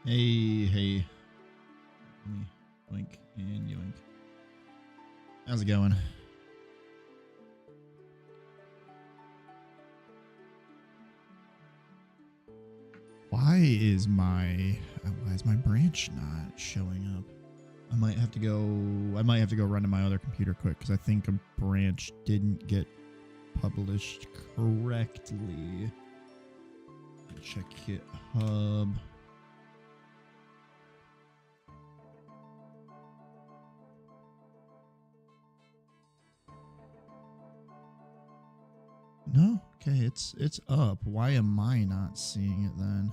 Hey. Yoink and yoink. How's it going? Why is my branch not showing up? I might have to go run to my other computer quick because I think a branch didn't get published correctly. Check GitHub. No, okay, it's up. Why am I not seeing it then?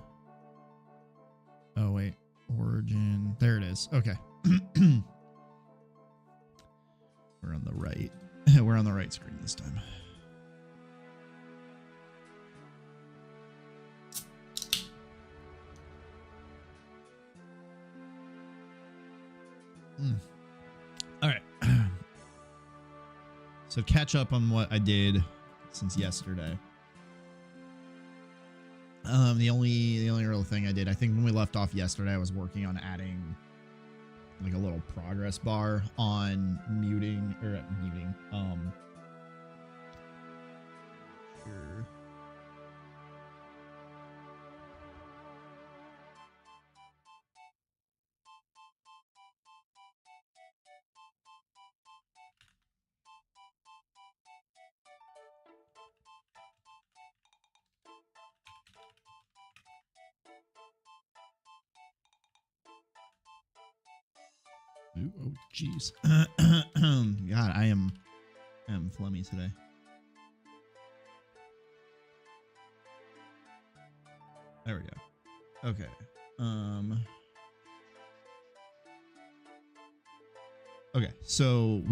Oh wait, origin. There it is. Okay. We're on the right. We're on the right screen this time. All right. So catch up on what I did since yesterday. The only real thing I did, I think when we left off yesterday, I was working on adding like a little progress bar on muting. Sure. Ooh, oh jeez. God, I am phlegmy today. There we go. Okay. Okay, so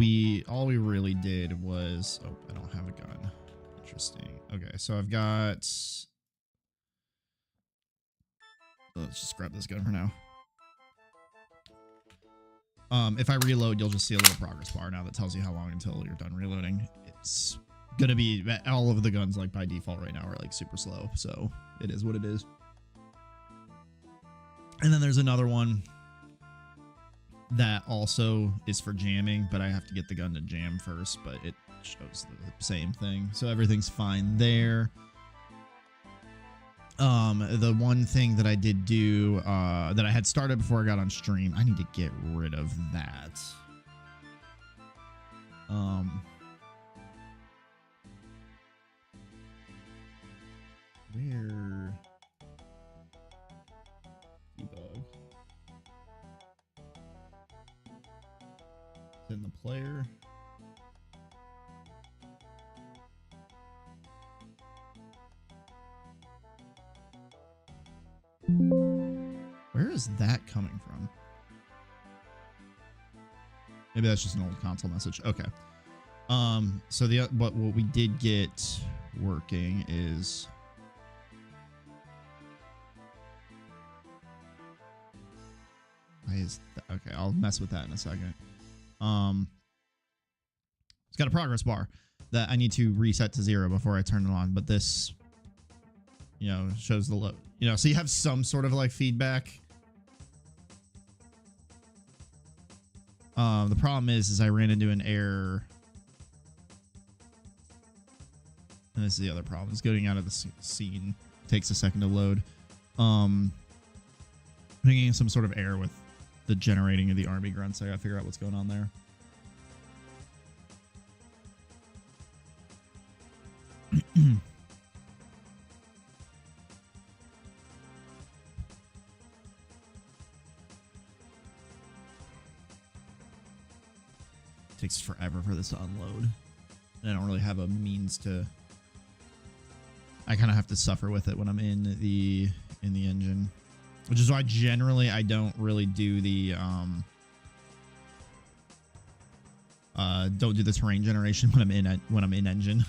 all we really did was, oh, I don't have a gun. Interesting. Okay, so I've got, let's just grab this gun for now. If I reload, you'll just see a little progress bar now that tells you how long until you're done reloading. It's gonna be, all of the guns like by default right now are like super slow, so it is what it is. And then there's another one that also is for jamming, but I have to get the gun to jam first, but it shows the same thing, so everything's fine there. The one thing that I did do, that I had started before I got on stream, I need to get rid of that. Where? Debug. It's in the player. Where is that coming from? Maybe that's just an old console message. Okay. So but what we did get working is okay, I'll mess with that in a second. It's got a progress bar that I need to reset to 0 before I turn it on, but this, you know, shows the load, you know, so you have some sort of like feedback. The problem is I ran into an error. And this is the other problem. It's getting out of the scene. It takes a second to load. Bringing in some sort of error with the generating of the army grunts. I gotta figure out what's going on there. Takes forever for this to unload. And I don't really have a means to. I kind of have to suffer with it when I'm in the engine, which is why generally I don't really do the don't do the terrain generation when I'm in engine.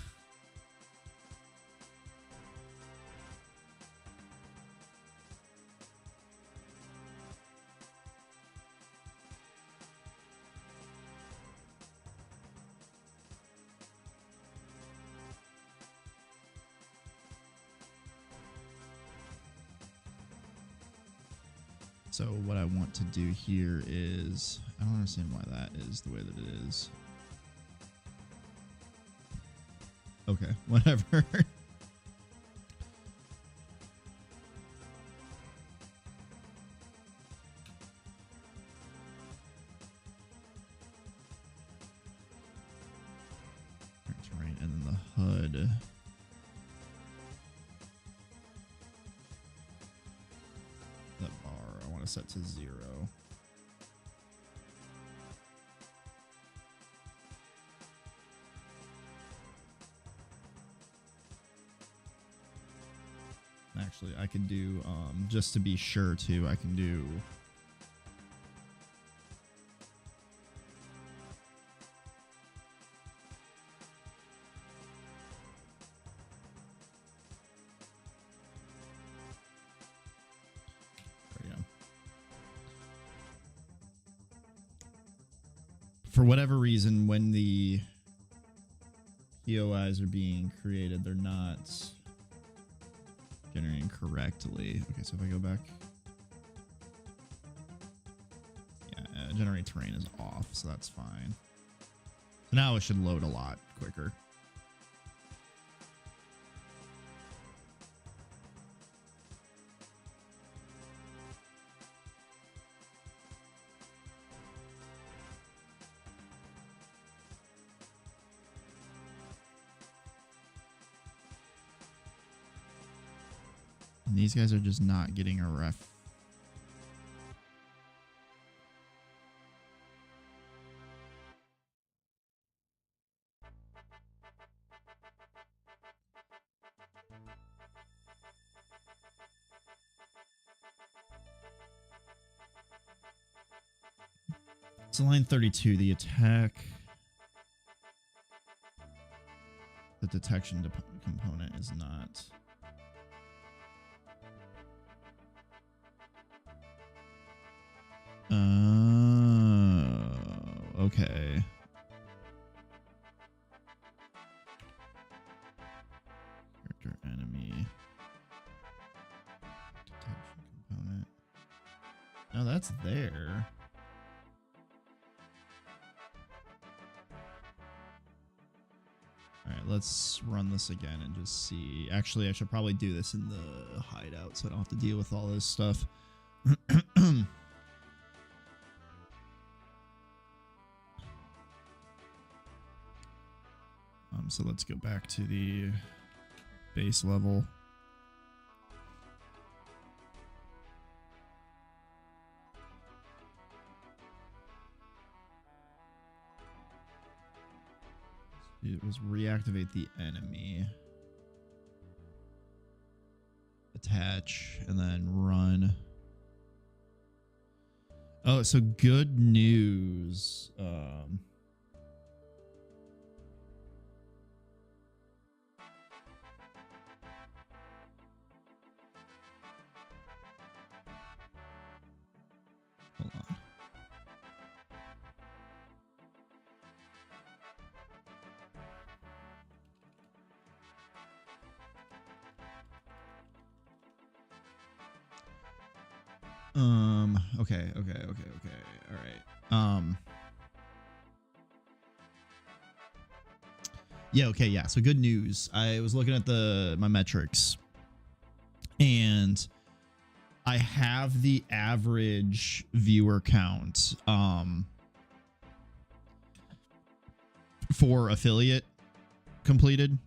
So what I want to do here is, I don't understand why that is the way that it is. Okay, whatever. Terrain, and then the HUD. Set to 0. Actually, I can do just to be sure too, I can do for whatever reason, when the POIs are being created, they're not generating correctly. Okay, so if I go back, yeah, generate terrain is off, so that's fine. So now it should load a lot quicker. And these guys are just not getting a ref. So line 32, the attack, the detection component is not. Okay. Character enemy detection component. No, that's there. All right, let's run this again and just see. Actually, I should probably do this in the hideout so I don't have to deal with all this stuff. So let's go back to the base level. It was reactivate the enemy, attach, and then run. Oh, so good news. Okay. All right. Yeah, okay, yeah. So good news. I was looking at my metrics, and I have the average viewer count for affiliate completed.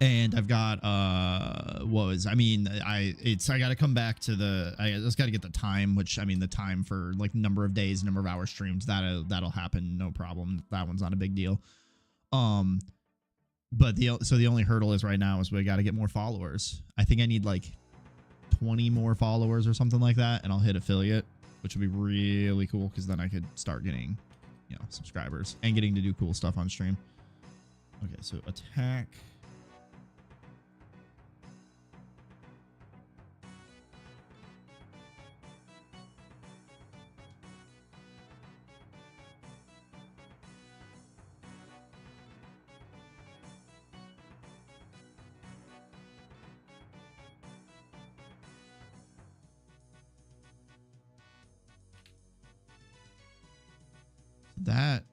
And I've got I gotta come back to I just gotta get the time, which I mean the time for like number of days, number of hours streamed, that'll happen, no problem. That one's not a big deal. But the only hurdle is right now is we gotta get more followers. I think I need like 20 more followers or something like that, and I'll hit affiliate, which would be really cool because then I could start getting, you know, subscribers and getting to do cool stuff on stream. Okay, so attack. That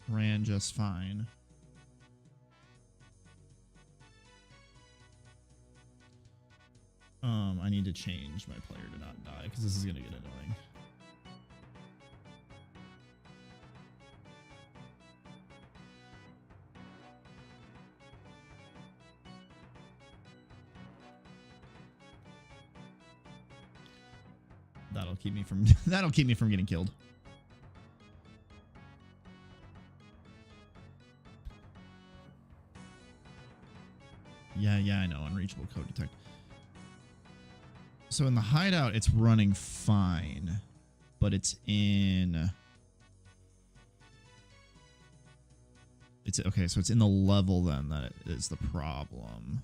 ran just fine. I need to change my player to not die because this is gonna get annoying. That'll keep me from getting killed. Yeah, I know. Unreachable code detect. So in the hideout, it's running fine, but it's in... okay, so it's in the level then that is the problem.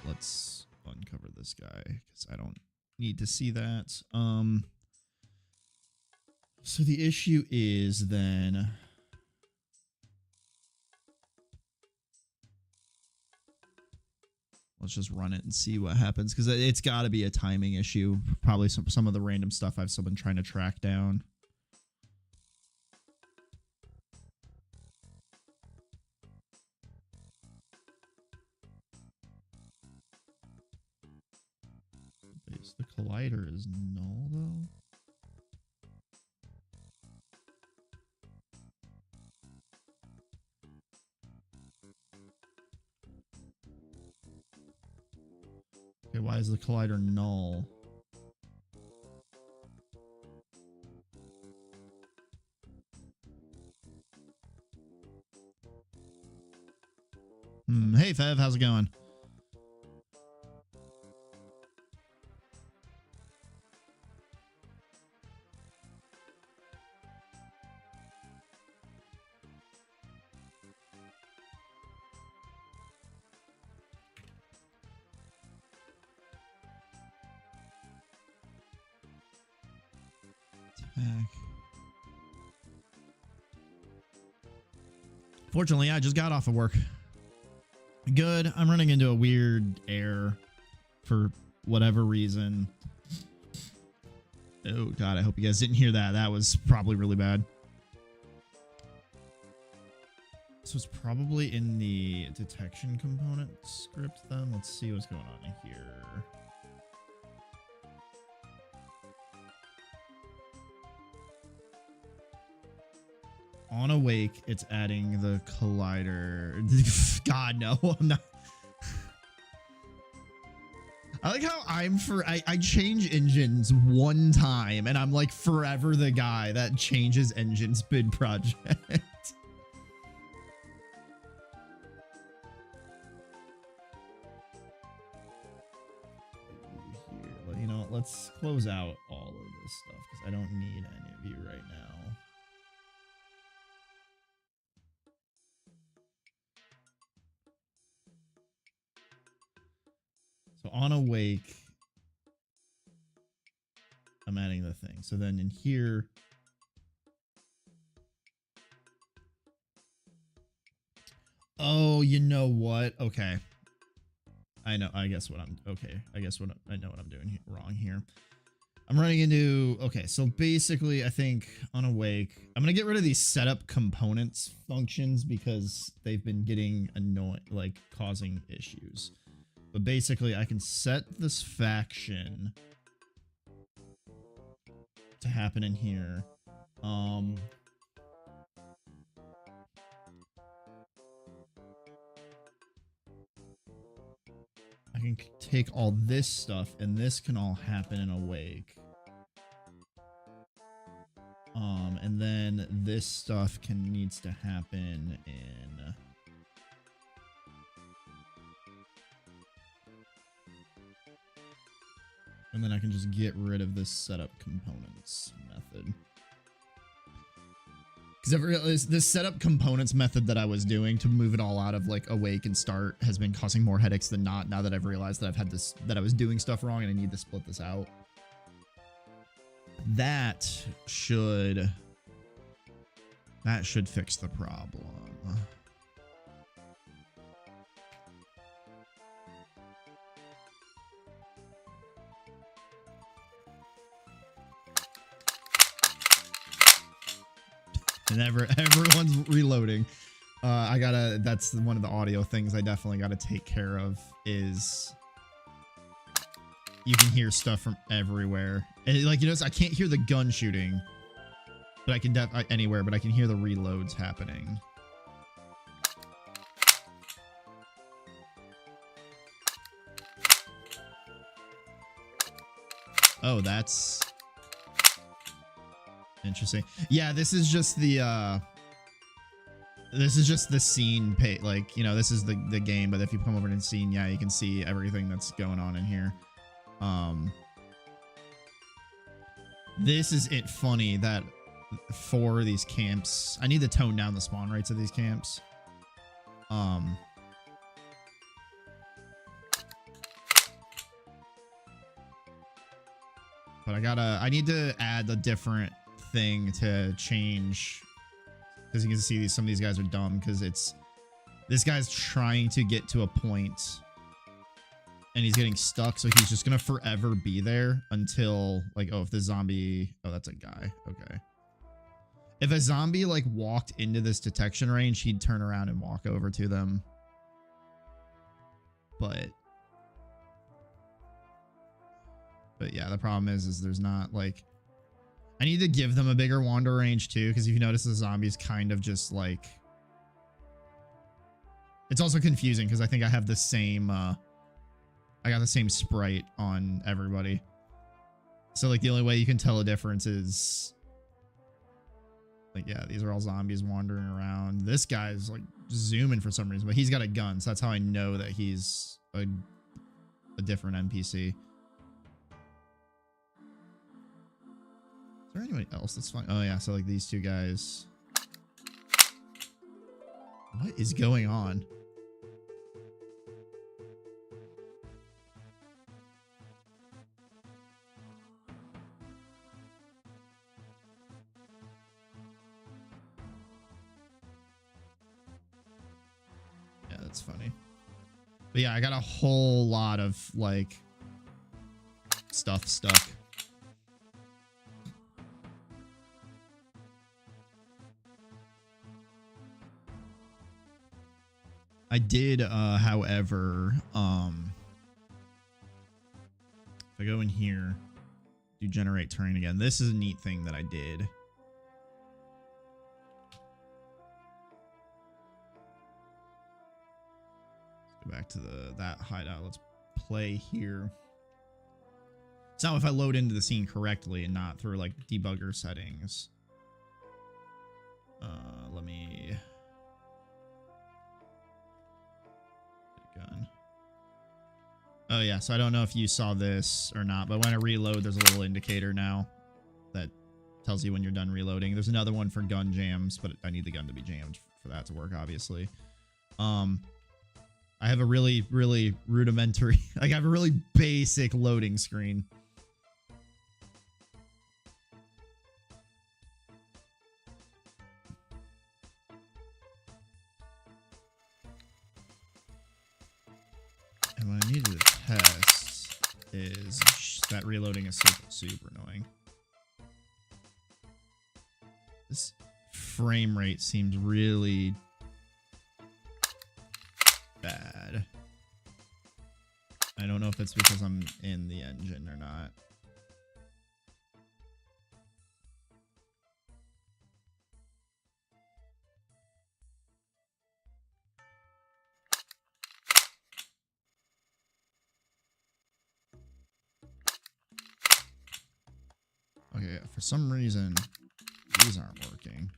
Let's uncover this guy because I don't need to see that. So the issue is then... Let's just run it and see what happens, because it's got to be a timing issue. Probably some of the random stuff I've still been trying to track down. The collider is null, though. Okay, why is the collider null? Hey, Fev, how's it going? Fortunately, I just got off of work. Good. I'm running into a weird error for whatever reason. Oh, God, I hope you guys didn't hear that. That was probably really bad. So it's probably in the detection component script then. Let's see what's going on here. On awake, it's adding the collider. God, no, I'm not. I like how I change engines one time and I'm like forever the guy that changes engines bid project. Here, you know, let's close out all of this stuff because I don't need any of you right now. So on awake, I'm adding the thing. So then in here, Oh, you know what? Okay. I know. I guess what I'm okay. I guess what I know what I'm doing wrong here. I'm running into okay. So basically, I think on Awake, I'm gonna get rid of these setup components functions because they've been getting annoying, like causing issues. But basically, I can set this faction to happen in here. I can take all this stuff, and this can all happen in Awake. And then this stuff needs to happen in. And then I can just get rid of this setup components method. Because I've realized this setup components method that I was doing to move it all out of like Awake and Start has been causing more headaches than not. Now that I've realized that I've had this, that I was doing stuff wrong and I need to split this out. That should fix the problem. And everyone's reloading. I gotta, that's one of the audio things I definitely gotta take care of is you can hear stuff from everywhere. And like, you notice I can't hear the gun shooting, but I can anywhere, but I can hear the reloads happening. Oh, that's interesting. Yeah, this is just the scene page, like, you know, this is the game, but if you come over to the scene, yeah, you can see everything that's going on in here. This is it funny that for these camps, I need to tone down the spawn rates of these camps. But I need to add a different thing to change, because you can see some of these guys are dumb because this guy's trying to get to a point and he's getting stuck, so he's just gonna forever be there until like, oh, if the zombie, oh, that's a guy, okay. If a zombie like walked into this detection range, he'd turn around and walk over to them. But yeah, the problem is there's not like, I need to give them a bigger wander range too, because if you notice the zombies kind of just like, it's also confusing because I think I have the same I got the same sprite on everybody. So like the only way you can tell a difference is like, yeah, these are all zombies wandering around. This guy's like zooming for some reason, but he's got a gun, so that's how I know that he's a different NPC. Is there anybody else that's fine? Oh yeah, so like these two guys. What is going on? Yeah, that's funny. But yeah, I got a whole lot of like stuff stuck. I did, however, if I go in here, do generate terrain again. This is a neat thing that I did. Let's go back to that hideout. Let's play here. So now if I load into the scene correctly and not through like debugger settings, let me gun. Oh yeah, so I don't know if you saw this or not, but when I reload, there's a little indicator now that tells you when you're done reloading. There's another one for gun jams, but I need the gun to be jammed for that to work, obviously. I have a really, really rudimentary, like I have a really basic loading screen. is that reloading is super, super annoying. This frame rate seems really bad. I don't know if it's because I'm in the engine or not. Okay, for some reason, these aren't working.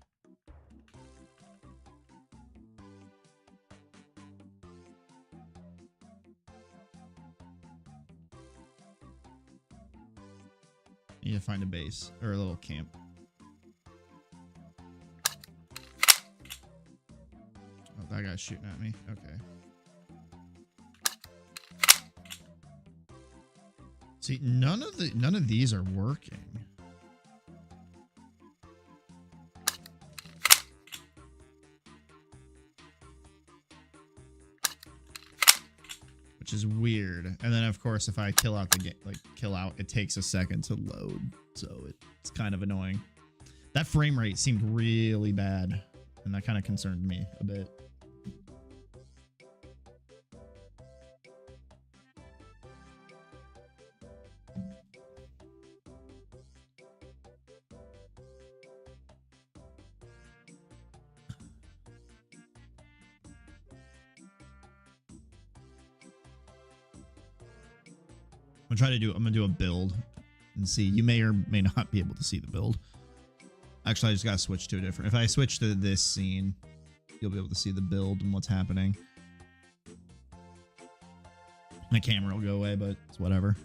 Need to find a base or a little camp. Oh, that guy's shooting at me. Okay. See, none of these are working. Which is weird. And then of course, if I kill out the game, like kill out, it takes a second to load. So it's kind of annoying. That frame rate seemed really bad, and that kind of concerned me a bit. I'm gonna do a build and see. You may or may not be able to see the build. Actually, I just gotta switch to a different. If I switch to this scene, you'll be able to see the build and what's happening. My camera will go away, but it's whatever.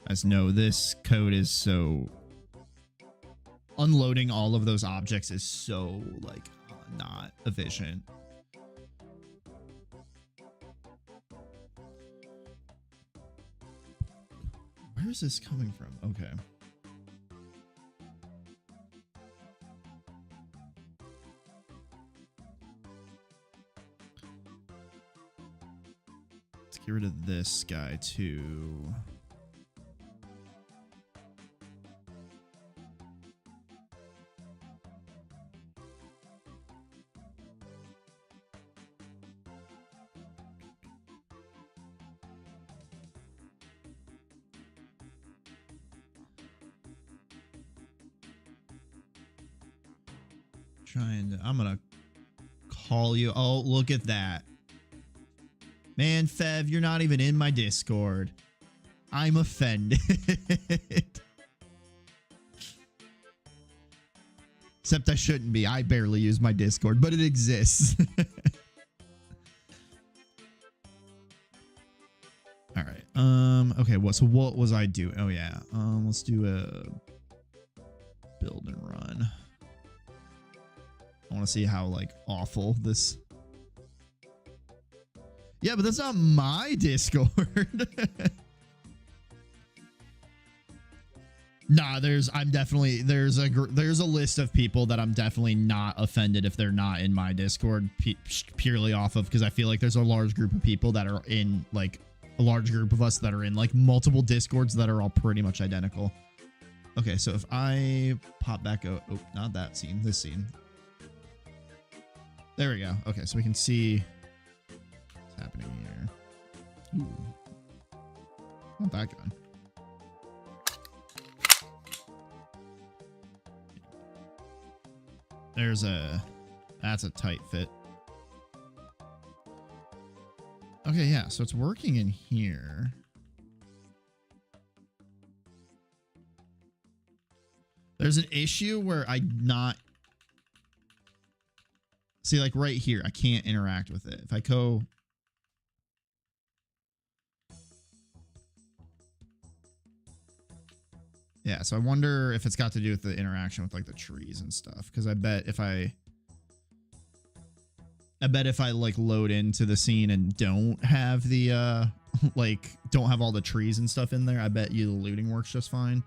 As no, this code is so unloading all of those objects is so like not efficient. Where is this coming from? Okay. Let's get rid of this guy too. I'm gonna call you. Oh, look at that. Man, Fev, you're not even in my Discord. I'm offended. Except I shouldn't be. I barely use my Discord, but it exists. All right. Okay, so what was I doing? Oh yeah. Let's do a build and run. I want to see how like awful this. Yeah, but that's not my Discord. Nah, there's a list of people that I'm definitely not offended if they're not in my Discord purely off of, because I feel like there's a large group of people that are in like a large group of us that are in like multiple Discords that are all pretty much identical. Okay, so if I pop back, oh, not that scene, this scene. There we go. Okay, so we can see what's happening here. Ooh. Not that gun. That's a tight fit. Okay, yeah, so it's working in here. There's an issue where see, like right here, I can't interact with it. If I go... Yeah, so I wonder if it's got to do with the interaction with like the trees and stuff. Because I bet if I like load into the scene and don't have the like don't have all the trees and stuff in there, I bet you the looting works just fine.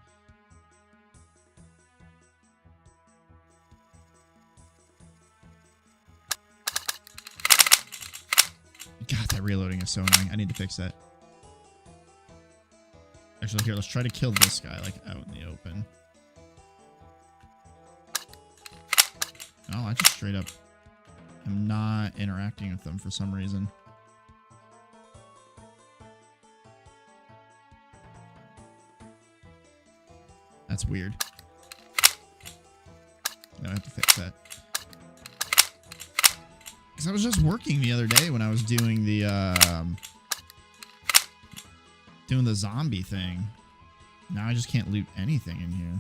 God, that reloading is so annoying. I need to fix that. Actually, here, let's try to kill this guy, like, out in the open. No, I just straight up am not interacting with them for some reason. That's weird. I have to fix that. Because I was just working the other day when I was doing the zombie thing. Now I just can't loot anything in here.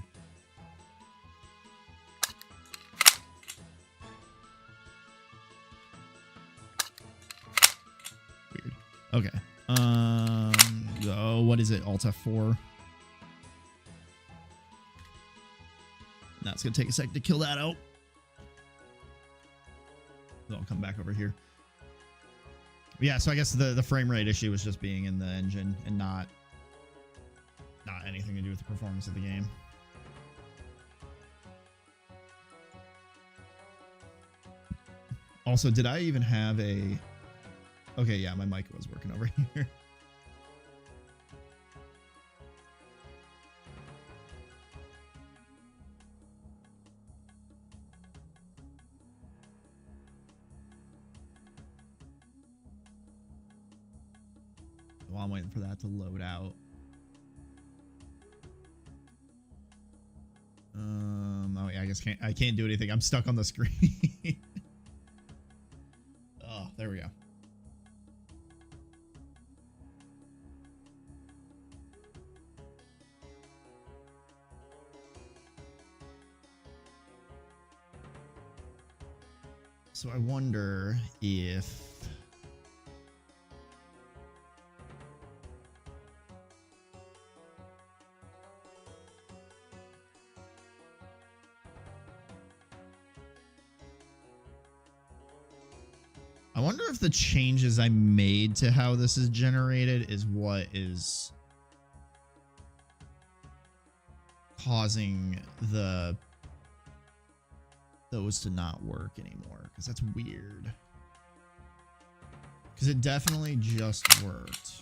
Weird. Okay. Oh, what is it? Alt F4. Now it's gonna take a sec to kill that out. Then I'll come back over here. Yeah, so I guess the frame rate issue was just being in the engine and not anything to do with the performance of the game. Also, did I even have a... Okay, yeah, my mic was working over here. While I'm waiting for that to load out. Oh yeah, I guess I can't do anything. I'm stuck on the screen. Oh, there we go. So I wonder if... I wonder if the changes I made to how this is generated is what is causing those to not work anymore, because that's weird. Because it definitely just worked.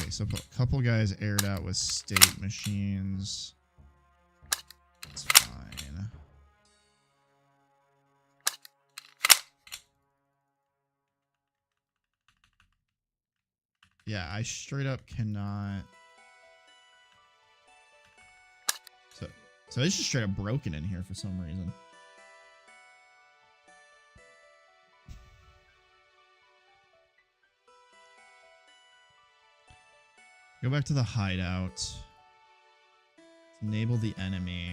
Okay, so a couple guys aired out with state machines. It's fine. Yeah, I straight up cannot. So it's just straight up broken in here for some reason. Go back to the hideout. Enable the enemy.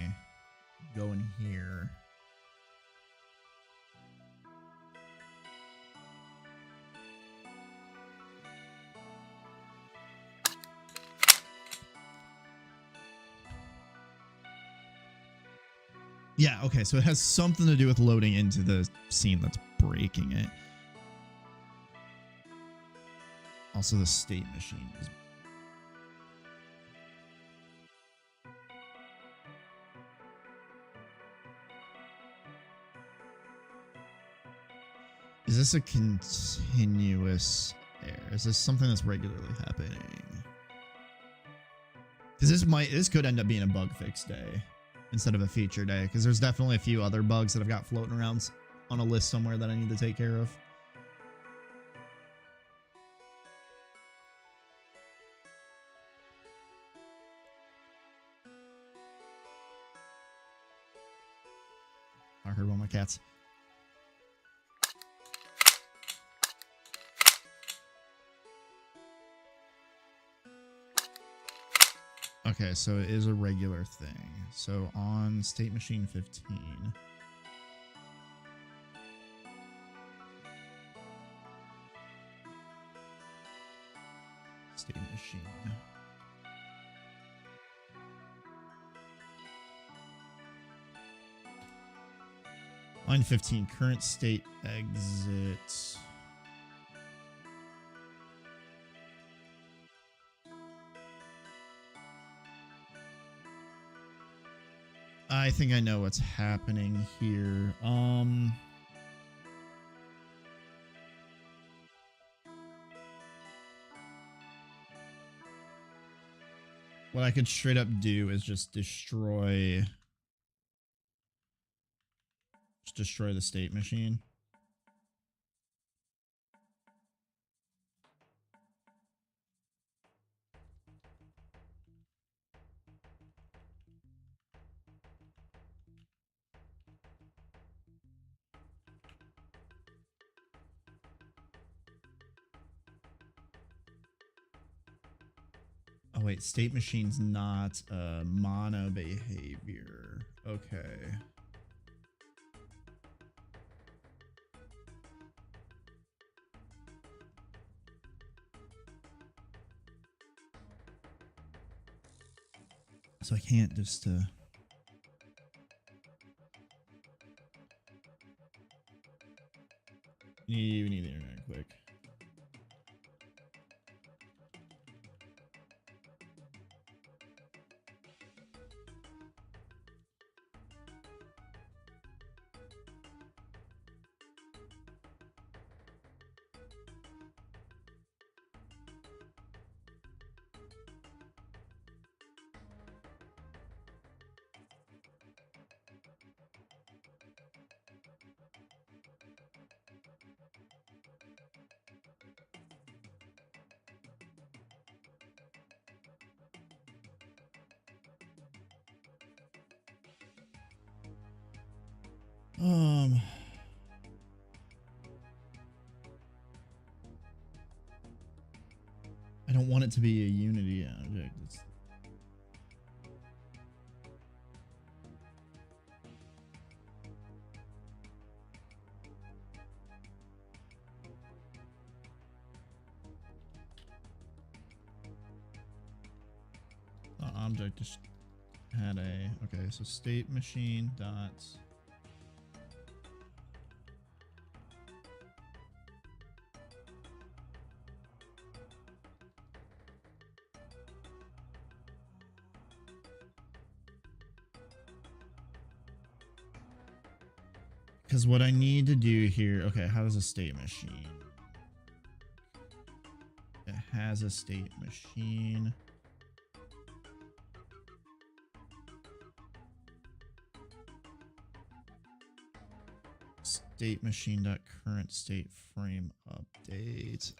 Go in here. Yeah, okay, so it has something to do with loading into the scene that's breaking it. Also, the state machine is... Is this a continuous error? Is this something that's regularly happening? Because this could end up being a bug fix day instead of a feature day, because there's definitely a few other bugs that I've got floating around on a list somewhere that I need to take care of. I heard one of my cats. Okay, so it is a regular thing. So on state machine 15. State machine. Line 15, current state exit. I think I know what's happening here. What I could straight up do is just destroy the state machine. Oh wait, state machine's not mono behavior. Okay. So I can't just we need the internet quick. I don't want it to be a Unity object. Object just had a, okay, so state machine dots. Because what I need to do here, okay, how does a state machine? It has a state machine. State machine dot current state frame update.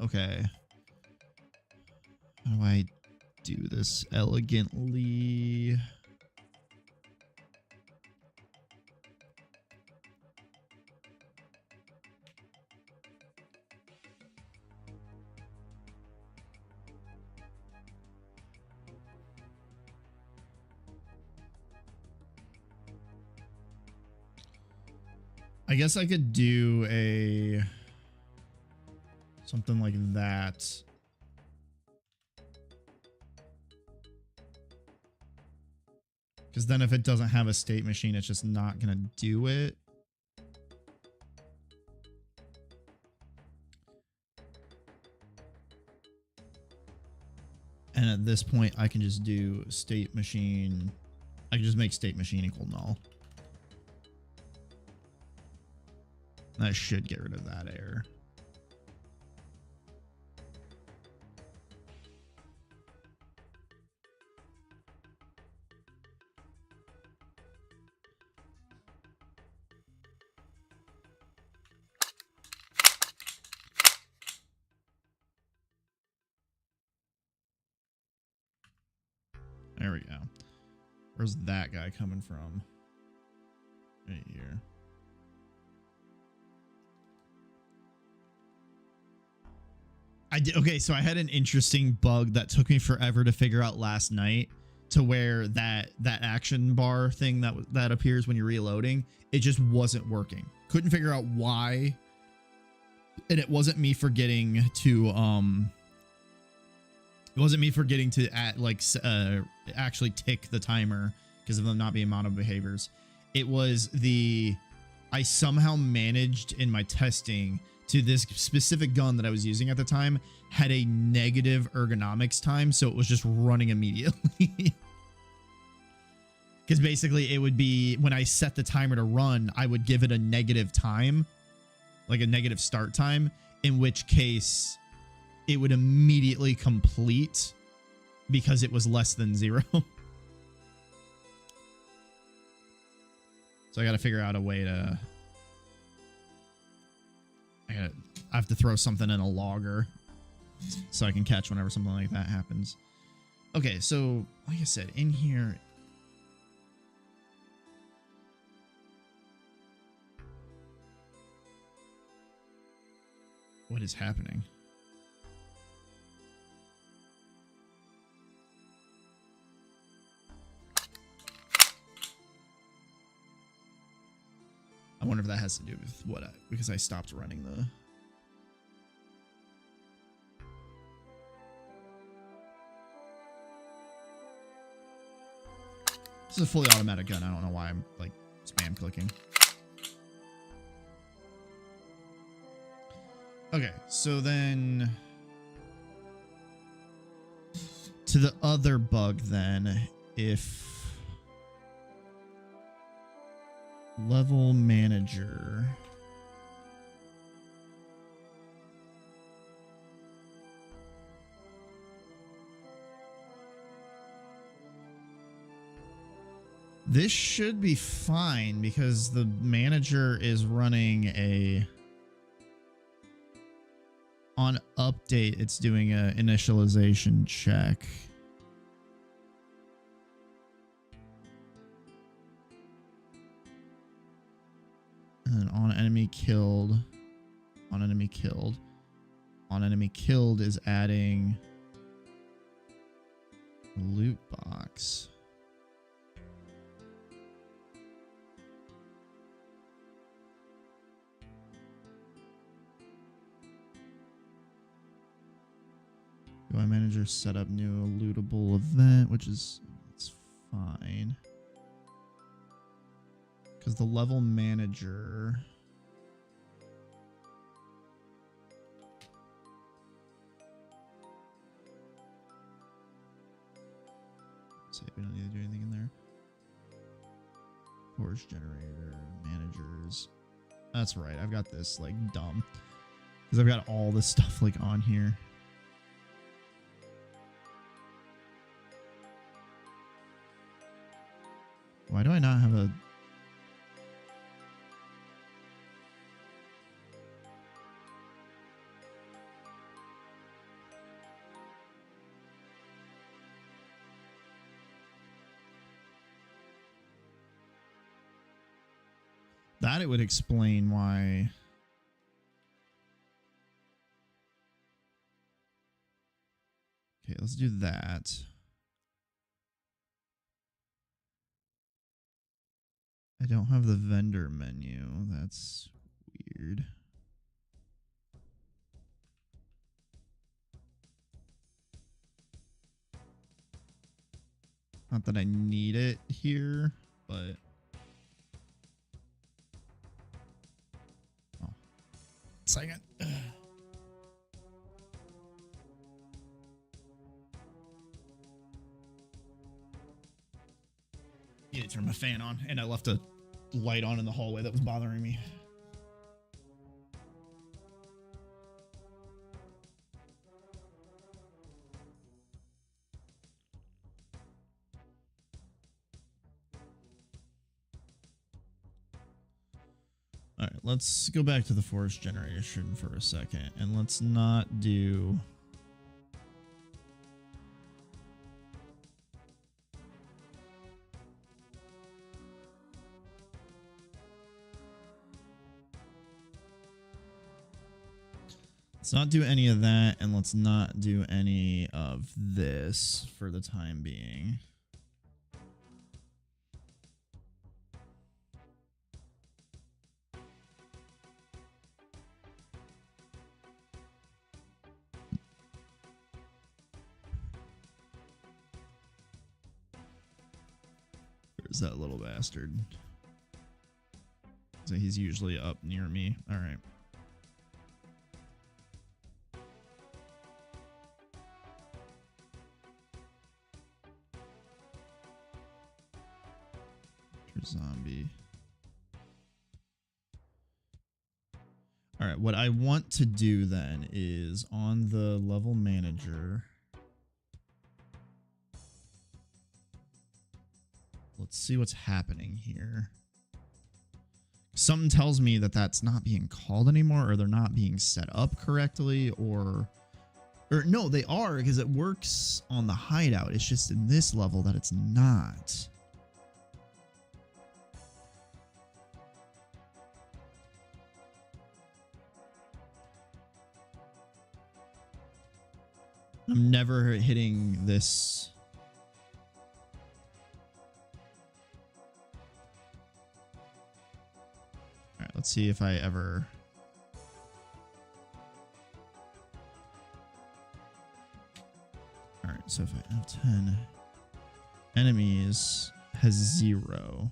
Okay. How do I do this elegantly? I guess I could do a something like that. Because then if it doesn't have a state machine, it's just not going to do it. And at this point, I can just do state machine. I can just make state machine equal null. That should get rid of that error. There we go. Where's that guy coming from? Right here. Okay, so I had an interesting bug that took me forever to figure out last night, to where that action bar thing that appears when you're reloading, it just wasn't working. Couldn't figure out why. And it wasn't me forgetting to actually tick the timer because of them not being mono behaviors. It was I somehow managed in my testing to this specific gun that I was using at the time had a negative ergonomics time, so it was just running immediately. Because basically it would be when I set the timer to run, I would give it a negative time, like a negative start time, in which case it would immediately complete because it was less than 0. So I got to figure out a way to... I have to throw something in a logger so I can catch whenever something like that happens. Okay, so like I said, in here... What is happening? I wonder if that has to do with what because I stopped running the... This is a fully automatic gun. I don't know why I'm like spam clicking. Okay, so then to the other bug then, if level manager this should be fine because the manager is running a on update, it's doing a initialization check. And then on enemy killed, on enemy killed, on enemy killed is adding a loot box. UI manager set up new lootable event, which is it's fine. Because the level manager say we don't need to do anything in there. Forge generator, managers. That's right, I've got this like dumb. Because I've got all this stuff like on here. Why do I not have a... That it would explain why... Okay, let's do that. I don't have the vendor menu. That's weird. Not that I need it here, but... Oh. Second. Need to turn my fan on, and I left a light on in the hallway that was bothering me. All right, let's go back to the force generation for a second, and let's not do... Let's not do any of that, and let's not do any of this for the time being. Where's that little bastard? So he's usually up near me. All right. for zombie. All right, what I want to do then is on the level manager. Let's see what's happening here. Something tells me that that's not being called anymore, or they're not being set up correctly, or no, they are, because it works on the hideout. It's just in this level that it's not. I'm never hitting this. All right, let's see if I ever. All right, so if I have 10 enemies, has 0.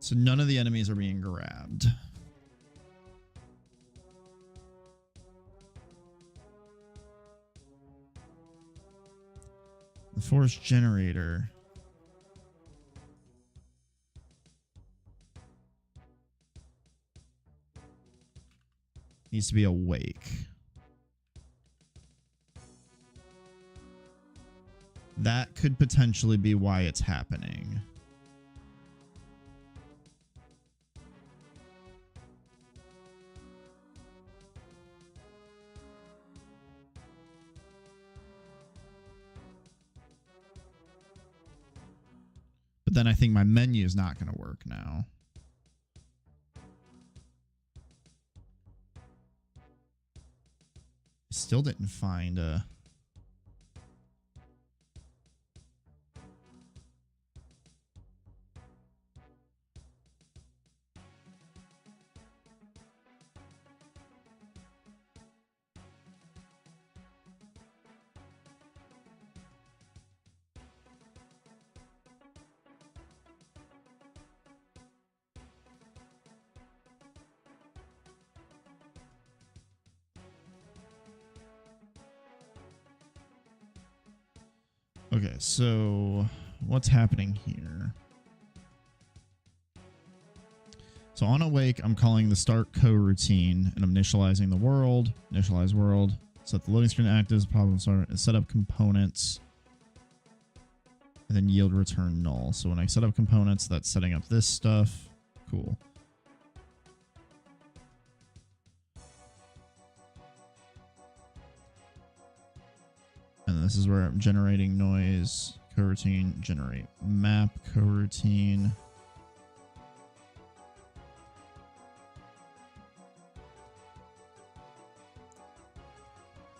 So none of the enemies are being grabbed. The force generator. Needs to be awake. That could potentially be why it's happening. But then I think my menu is not going to work now. Still didn't find a... Okay, so what's happening here? So on awake, I'm calling the start coroutine and I'm initializing the world, initialize world, set the loading screen active, problem start, set up components, and then yield return null. So when I set up components, that's setting up this stuff. Cool. And this is where I'm generating noise, coroutine, generate map, coroutine.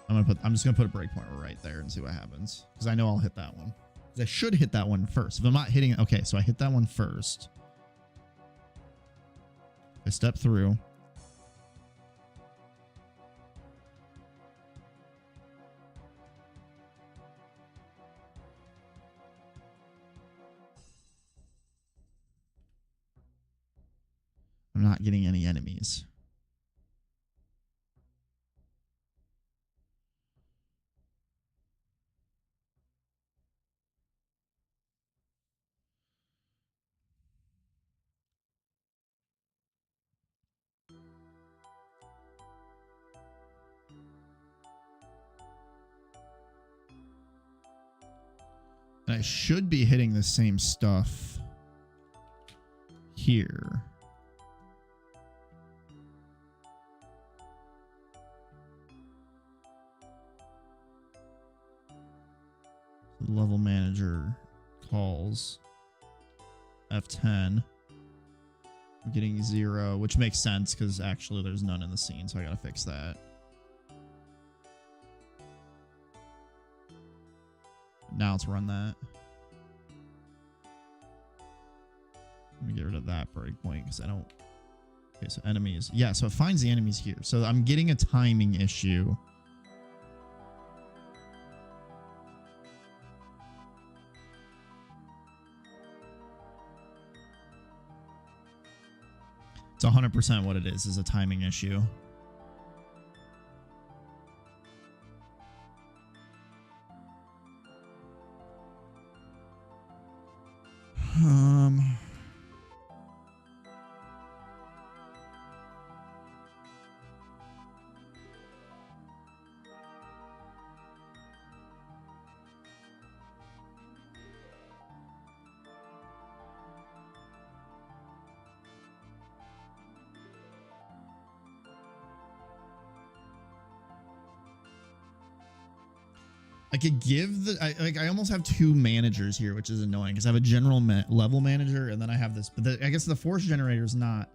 I'm just gonna put a breakpoint right there and see what happens, because I know I'll hit that one. Because I should hit that one first. If I'm not hitting it, okay, so I hit that one first. I step through. I'm not getting any enemies. And I should be hitting the same stuff here. The level manager calls F10. I'm getting 0, which makes sense because actually there's none in the scene, so I gotta fix that. Now let's run that. Let me get rid of that breakpoint because I don't... Okay, so enemies. Yeah, so it finds the enemies here. So I'm getting a timing issue. It's 100% what it is a timing issue. I could give the I almost have two managers here, which is annoying because I have a general level manager and then I have this, but I guess the force generator is not.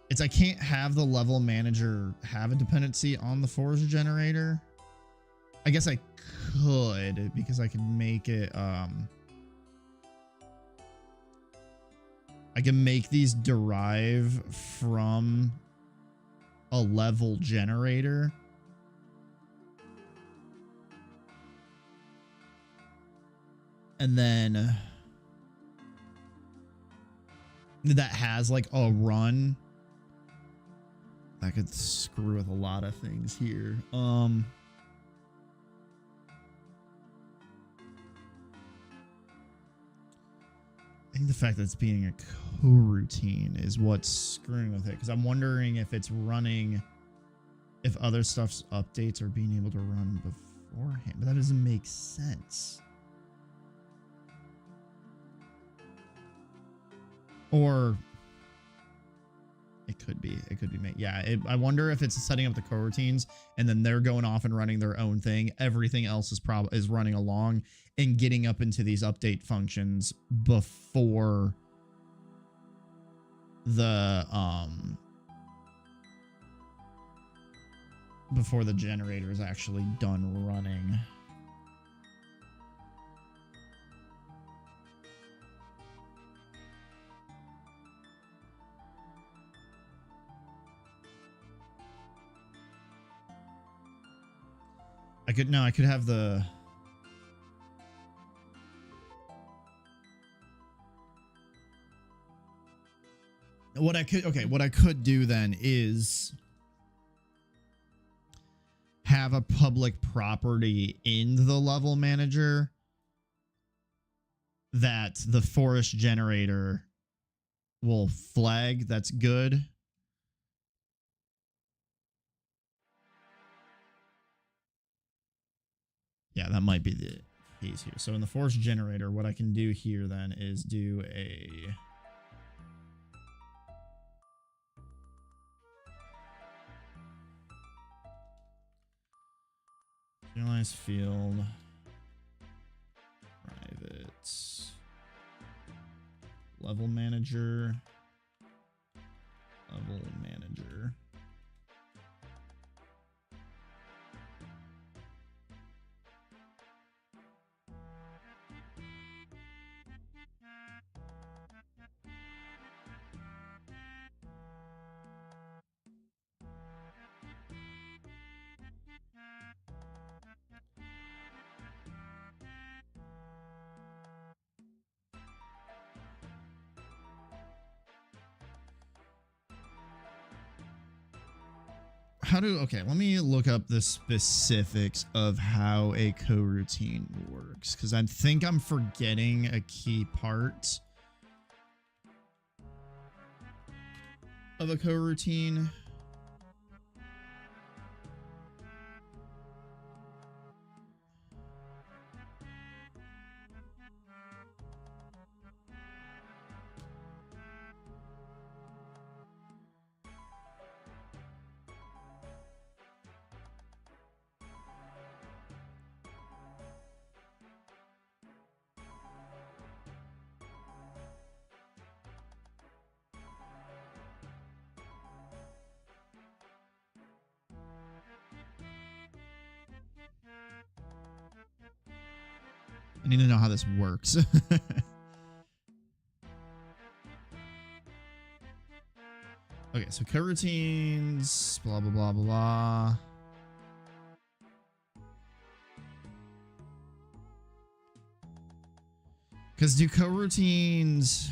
It's I can't have the level manager have a dependency on the force generator. I guess I could because I could make it I can make these derive from a level generator. And then that has like a run. That could screw with a lot of things here. I think the fact that it's being a coroutine is what's screwing with it. Because I'm wondering if it's running, if other stuff's updates are being able to run beforehand. But that doesn't make sense. Or it could be made. Yeah, I wonder if it's setting up the coroutines and then they're going off and running their own thing. Everything else is running along and getting up into these update functions before the generator is actually done running. I could have the what I could do then is have a public property in the level manager that the forest generator will flag. That's good. Yeah, that might be the case here. So in the force generator, what I can do here then is do a generalized field private level manager. Okay, let me look up the specifics of how a coroutine works, because I think I'm forgetting a key part of a coroutine. I need to know how this works. Okay, so coroutines, blah, blah, blah, blah, blah. Because do coroutines...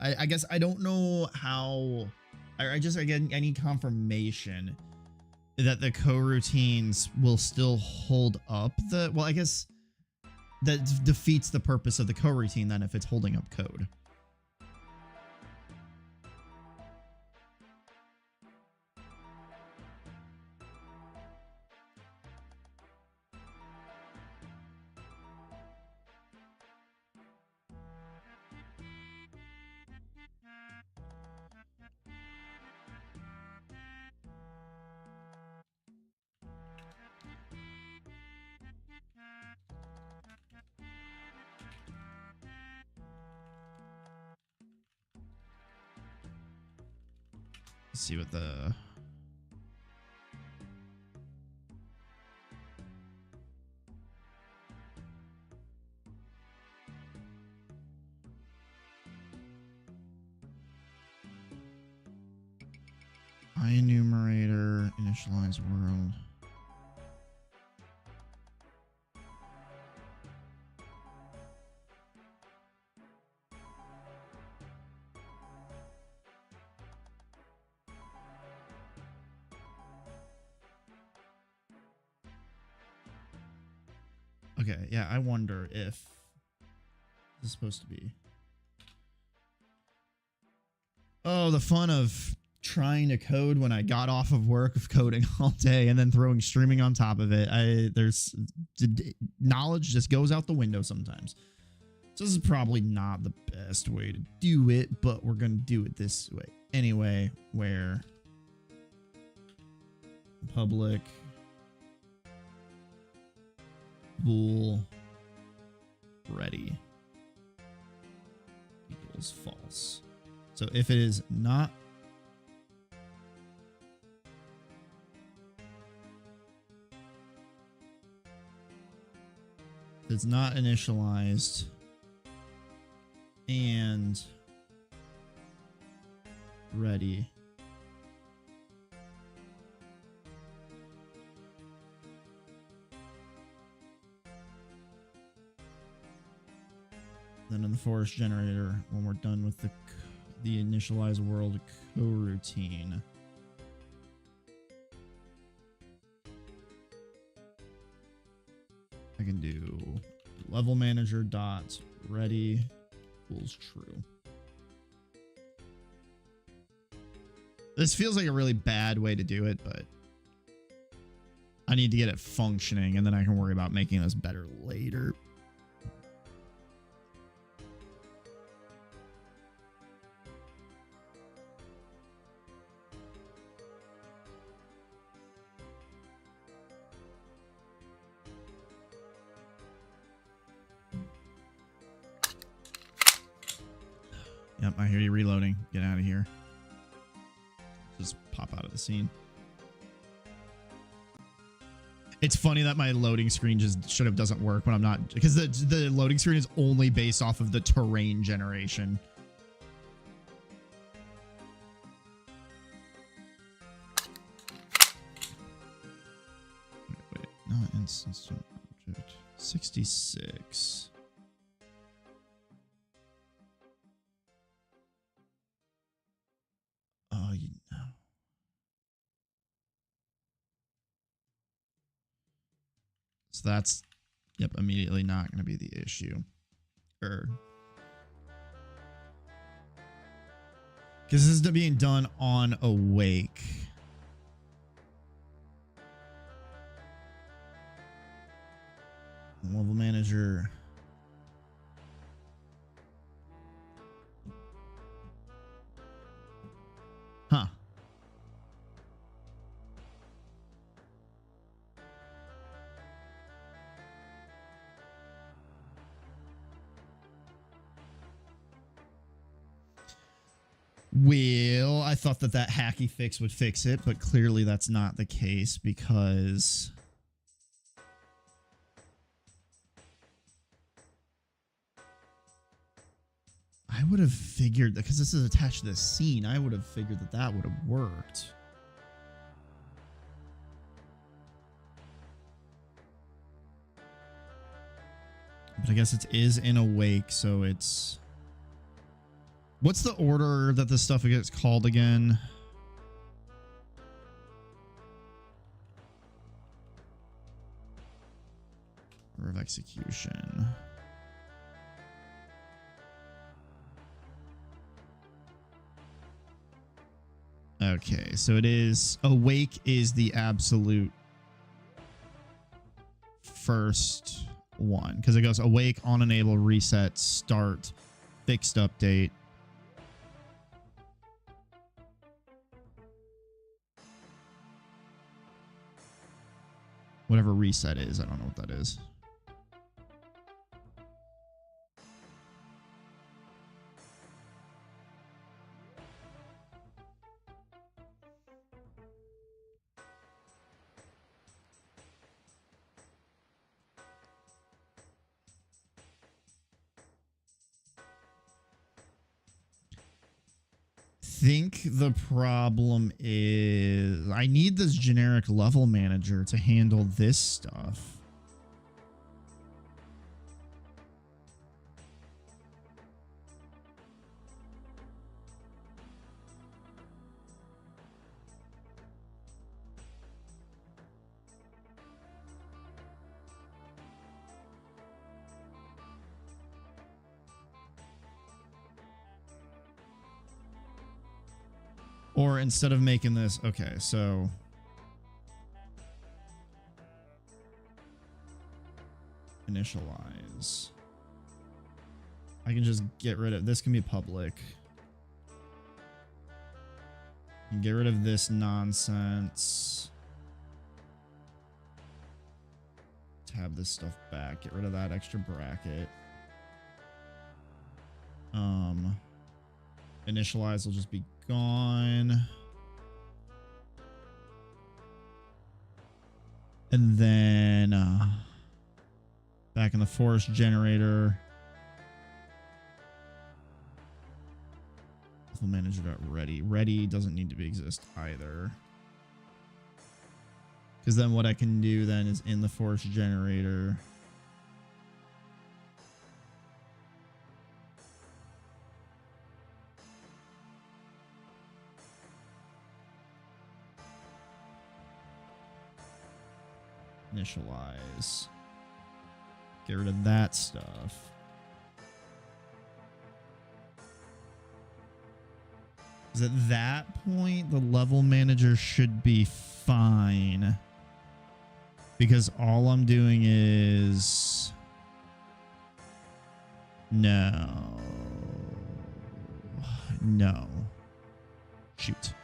I guess I don't know how. I just again I need confirmation that the coroutines will still hold up the. Well, I guess that defeats the purpose of the coroutine then if it's holding up code. Let's see what the enumerator initialize world. Okay, yeah, I wonder if this is supposed to be. Oh, the fun of trying to code when I got off of work of coding all day and then throwing streaming on top of it. There's knowledge just goes out the window sometimes. So this is probably not the best way to do it, but we're going to do it this way. Anyway, where public bool ready equals false. So if it is not initialized and ready, then in the forest generator, when we're done with the initialize world coroutine, I can do level manager dot ready equals true. This feels like a really bad way to do it, but I need to get it functioning and then I can worry about making this better later. Yep, I hear you reloading. Get out of here. Just pop out of the scene. It's funny that my loading screen just doesn't work when I'm not, because the loading screen is only based off of the terrain generation. Wait, not instance object. 66. Oh, you know. So that's, yep, immediately not going to be the issue. Because this is being done on awake. Level manager. Huh. Well, I thought that hacky fix would fix it, but clearly that's not the case because I would have figured, because this is attached to this scene, I would have figured that would have worked. But I guess it is in awake, so it's What's the order that this stuff gets called again? Order of execution. Okay, so it is awake is the absolute first one because it goes awake, on enable, reset, start, fixed update. Whatever reset is, I don't know what that is. Think the problem is I need this generic level manager to handle this stuff. Or instead of making this, okay, so initialize. I can just get rid of this, can be public. Get rid of this nonsense. Tab this stuff back. Get rid of that extra bracket. Initialize will just be gone. And then back in the forest generator. Manager.ready. Ready doesn't need to exist either. Because then what I can do then is in the force generator. Initialize. Get rid of that stuff. Because at that point, the level manager should be fine. Because all I'm doing is... No. No. Shoot.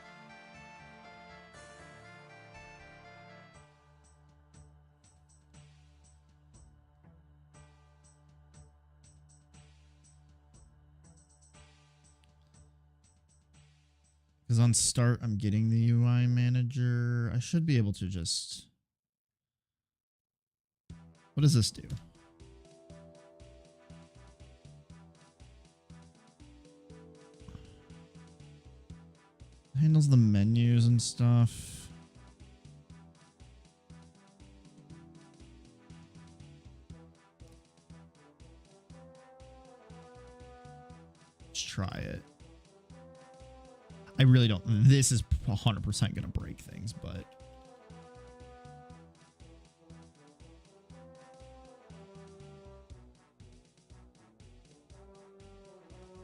Because on start, I'm getting the UI manager. I should be able to just... What does this do? Handles the menus and stuff. Let's try it. I really don't. This is 100% going to break things, but...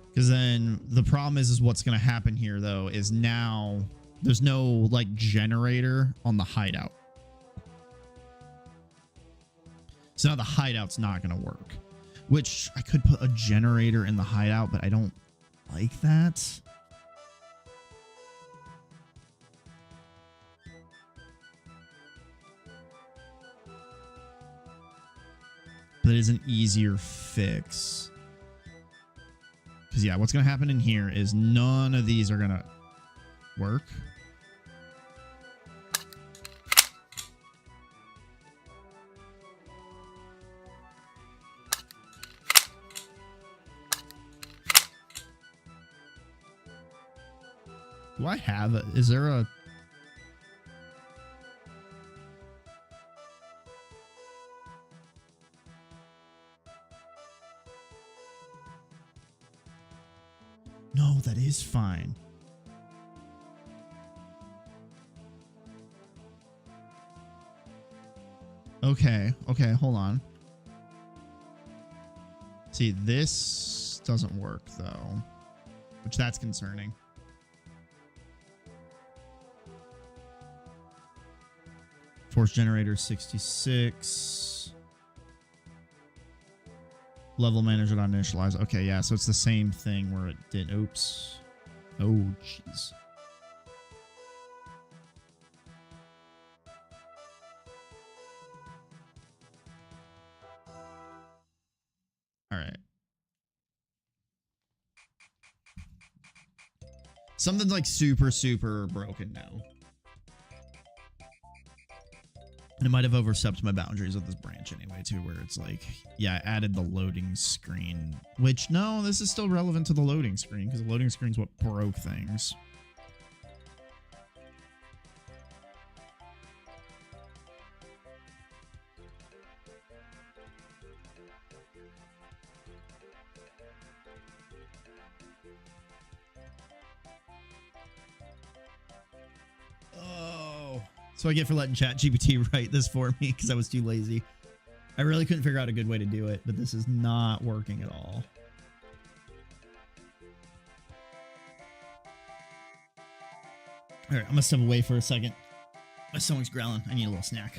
Because then the problem is what's going to happen here, though, is now there's no, like, generator on the hideout. So now the hideout's not going to work. Which, I could put a generator in the hideout, but I don't like that. But it is an easier fix. Because, yeah, what's going to happen in here is none of these are going to work. Do I have it? Is there a... No, He's fine. Okay, hold on. See, this doesn't work, though. Which, that's concerning. Force generator 66. Level manager not initialized. Okay, yeah, so it's the same thing where it did. Oops. Oh, jeez. All right. Something's like super, super broken now. And it might have overstepped my boundaries with this branch anyway, too, where it's like, yeah, I added the loading screen. Which, no, this is still relevant to the loading screen, because the loading screen's what broke things. So I get for letting ChatGPT write this for me because I was too lazy. I really couldn't figure out a good way to do it, but this is not working at all. All right, I'm gonna step away for a second. My stomach's growling. I need a little snack.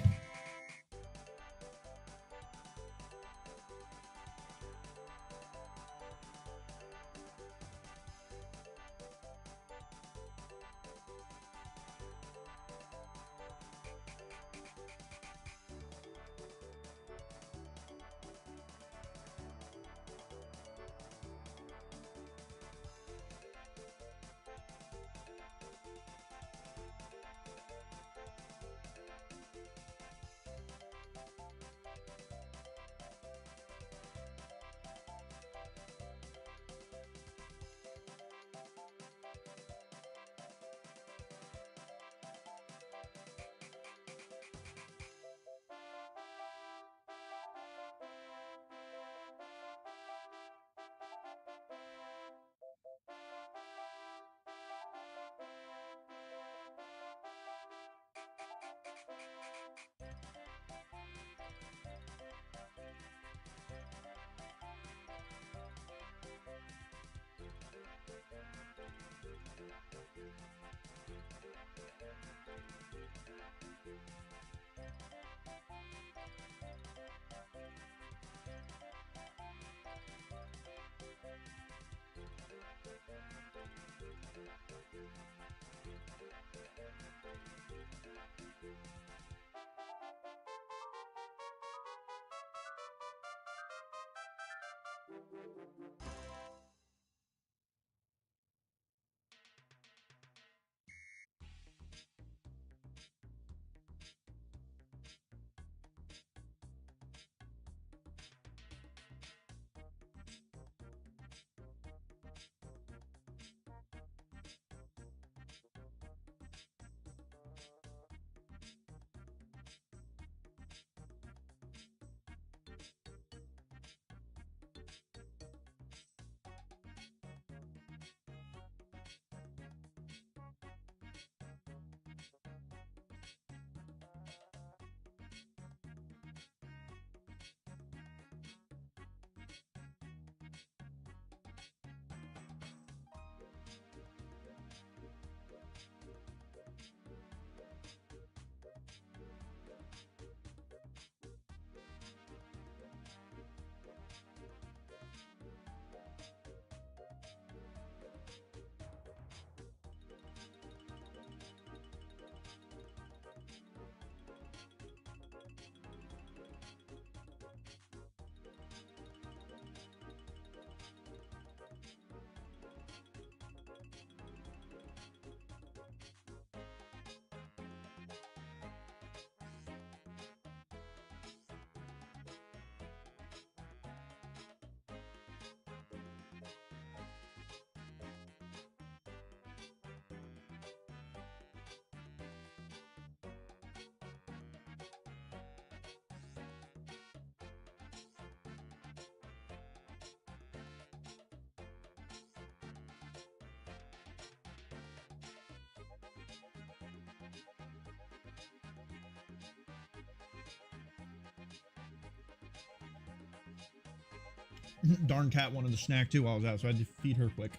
Darn cat wanted a snack too while I was out, so I had to feed her quick.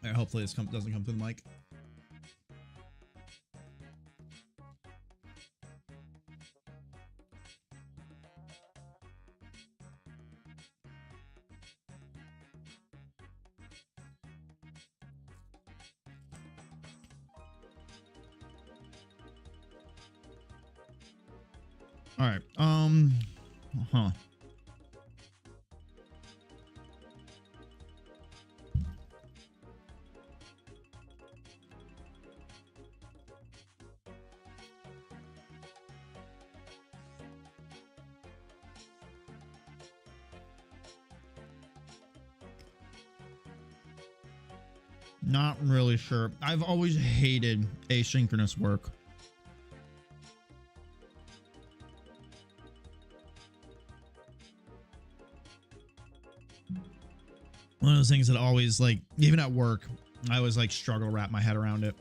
Alright, hopefully this doesn't come through the mic. All right. Huh. Not really sure. I've always hated asynchronous work. One of those things that always, like, even at work, I always like struggle to wrap my head around it.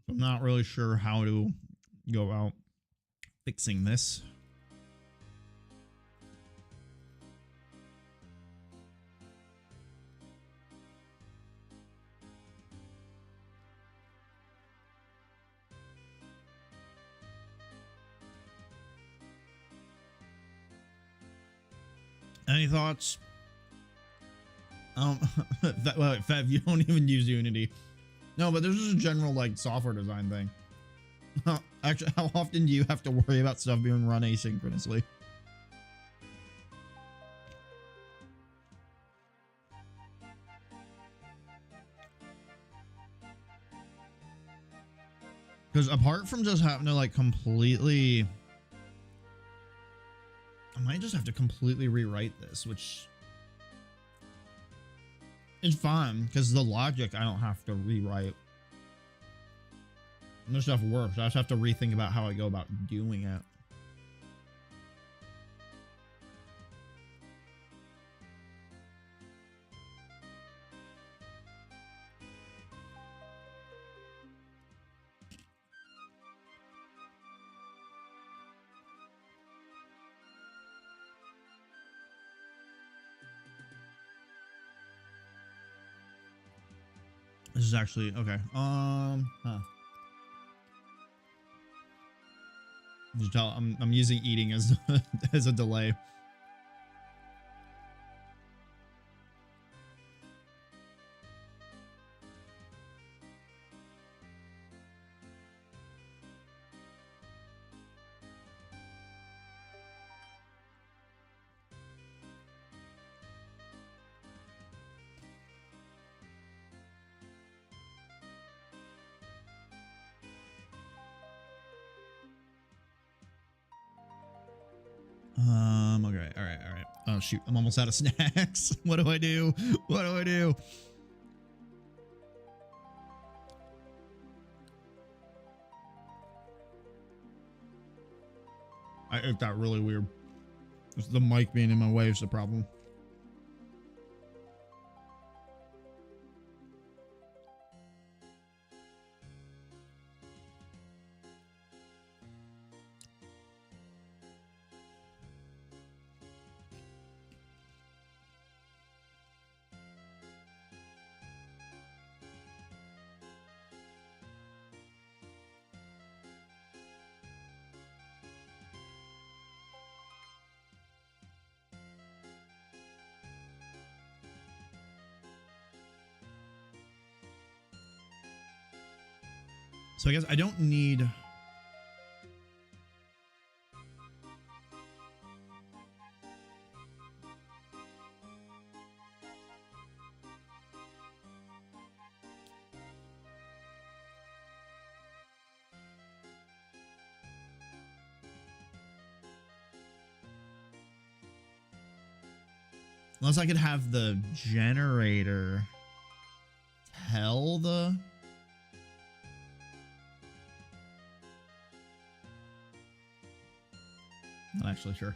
I'm not really sure how to go about fixing this. Any thoughts? Fev, you don't even use Unity. No, but this is a general, like, software design thing. Actually, how often do you have to worry about stuff being run asynchronously? Because apart from just having to, like, completely... I might just have to completely rewrite this, which... is fine, because the logic I don't have to rewrite. And this stuff works. I just have to rethink about how I go about doing it. This is actually okay. You tell I'm using eating as as a delay. Okay. All right. Oh shoot, I'm almost out of snacks. What do I do? What do I do? It got really weird. It's the mic being in my way is the problem. So I guess I don't need... Unless I could have the generator tell the... Not actually sure.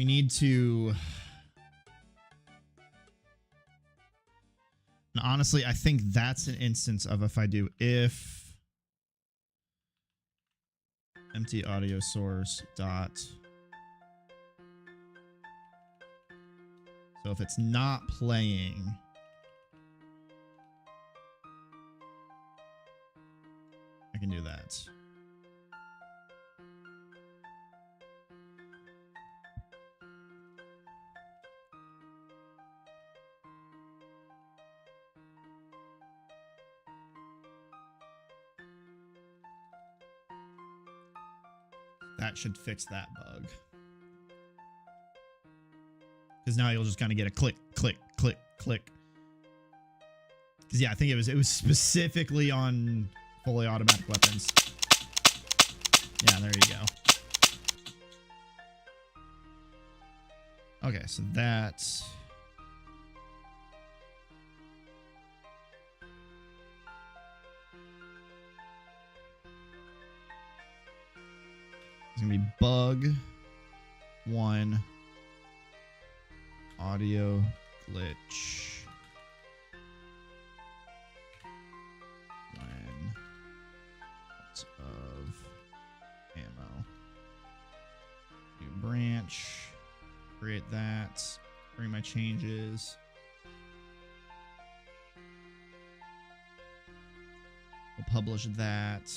We need to... And honestly, I think that's an instance of if empty audio source dot. So if it's not playing, I can do that. That should fix that bug. Because now you'll just kind of get a click, click, click, click. Because yeah, I think it was specifically on fully automatic weapons. Yeah, there you go. Okay, so that's... It's gonna be bug 1 audio glitch when out of ammo. New branch, create that, bring my changes. We'll publish that.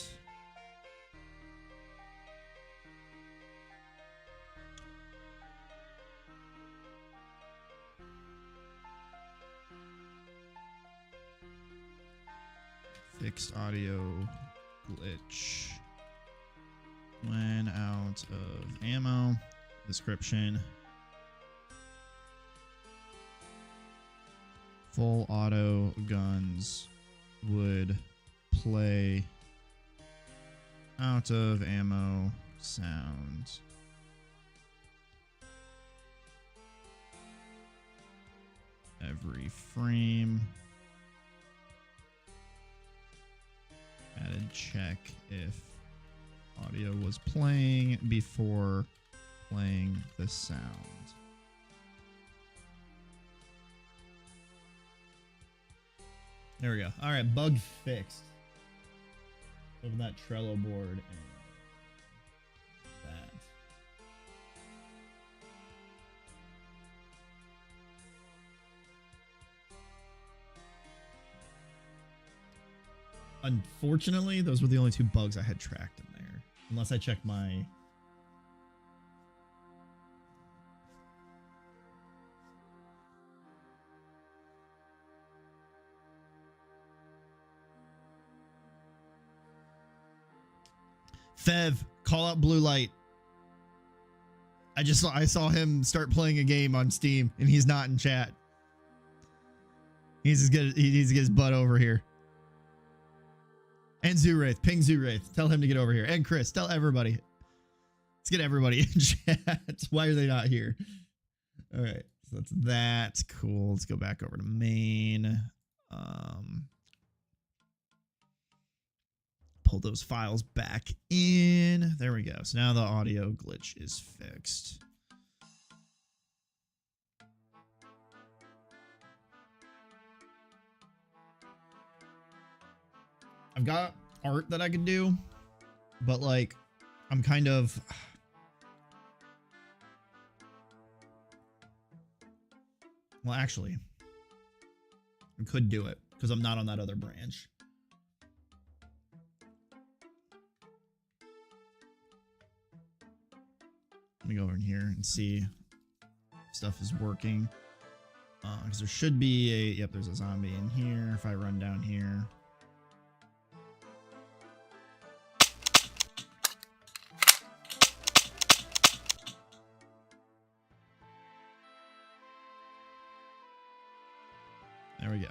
Fixed audio glitch when out of ammo. Description. Full auto guns would play out of ammo sound. Every frame. Added check if audio was playing before playing the sound. There we go. All right, bug fixed. Open that Trello board and that. Unfortunately, those were the only 2 bugs I had tracked in there. Unless I check my... Fev, call out blue light. I saw him start playing a game on Steam and he's not in chat. He needs to get his butt over here. And Zoowraith, ping Zoowraith. Tell him to get over here. And Chris, tell everybody. Let's get everybody in chat. Why are they not here? All right, so that's that. Cool. Let's go back over to main. Pull those files back in. There we go. So now the audio glitch is fixed. I've got art that I could do, but like, I'm kind of... Well, actually, I could do it because I'm not on that other branch. Let me go over in here and see if stuff is working. Because there should be a... Yep, there's a zombie in here. If I run down here... There we go.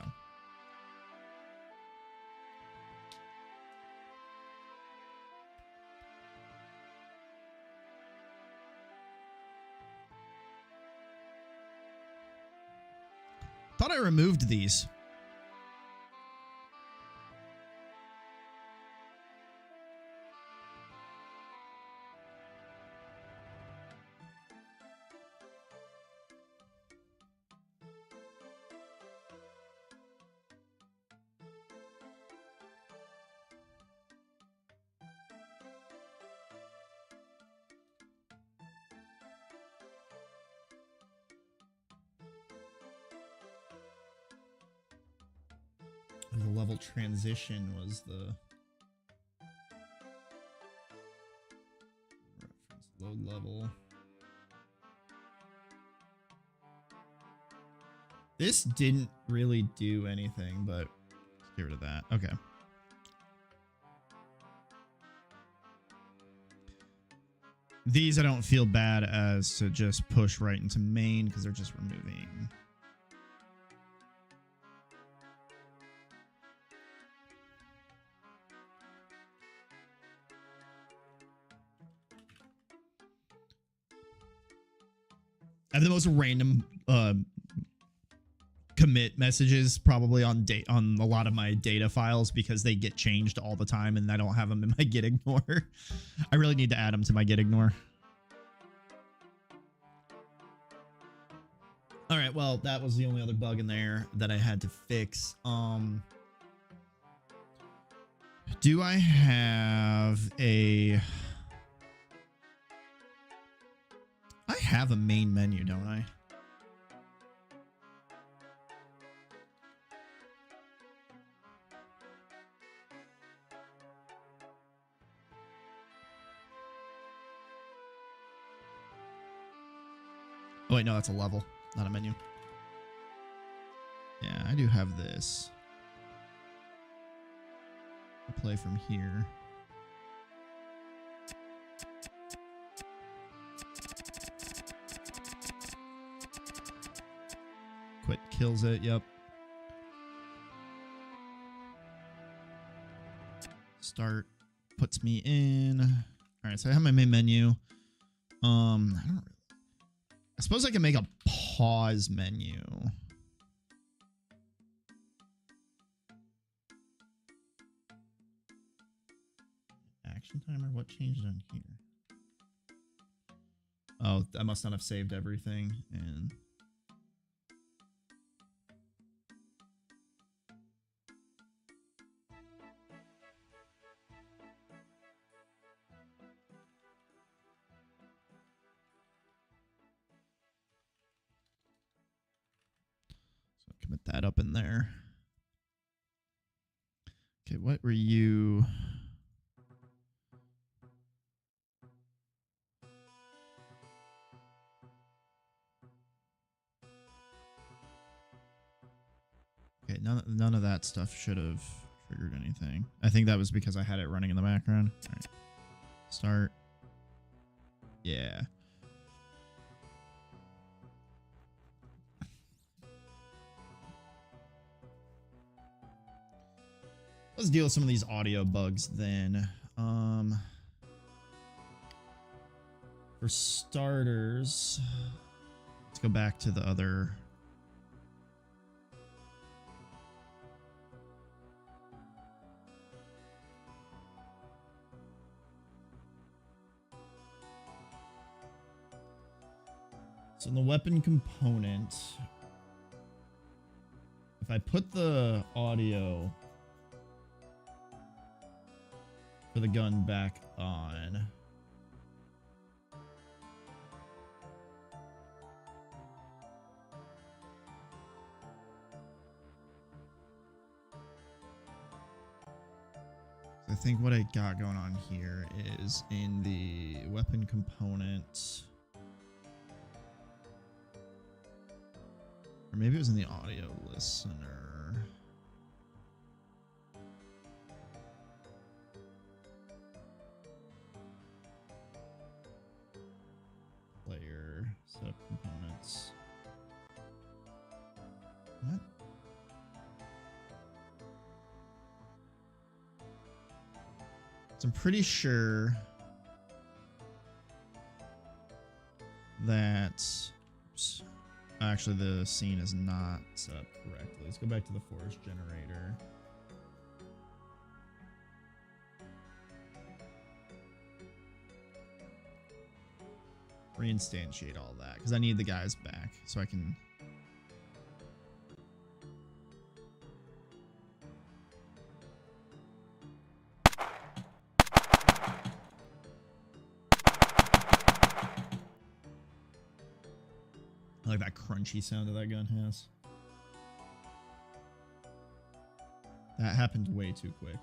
Thought I removed these. level transition was the reference load level. This didn't really do anything, but let's get rid of that. Okay. These I don't feel bad as to just push right into main because they're just removing. I have the most random commit messages probably on a lot of my data files because they get changed all the time and I don't have them in my git ignore. I really need to add them to my git ignore. All right, well, that was the only other bug in there that I had to fix. Do I have a... I have a main menu, don't I? Oh, wait, no, that's a level, not a menu. Yeah, I do have this. I'll play from here. Quit kills it, yep. Start puts me in. All right, so I have my main menu. I suppose I can make a pause menu. Action timer, what changed on here? Oh, I must not have saved everything and commit that up in there. Okay, what were you? Okay, none of that stuff should have triggered anything. I think that was because I had it running in the background. All right. Start. Yeah. Let's deal with some of these audio bugs then. For starters, let's go back to the other. So in the weapon component, if I put the audio for the gun back on, I think what I got going on here is in the weapon component, or maybe it was in the audio listener. Player setup components. What? So I'm pretty sure that, oops, actually the scene is not set up correctly. Let's go back to the force generator. Reinstantiate all that because I need the guys back so I can. I like that crunchy sound that gun has. That happened way too quick.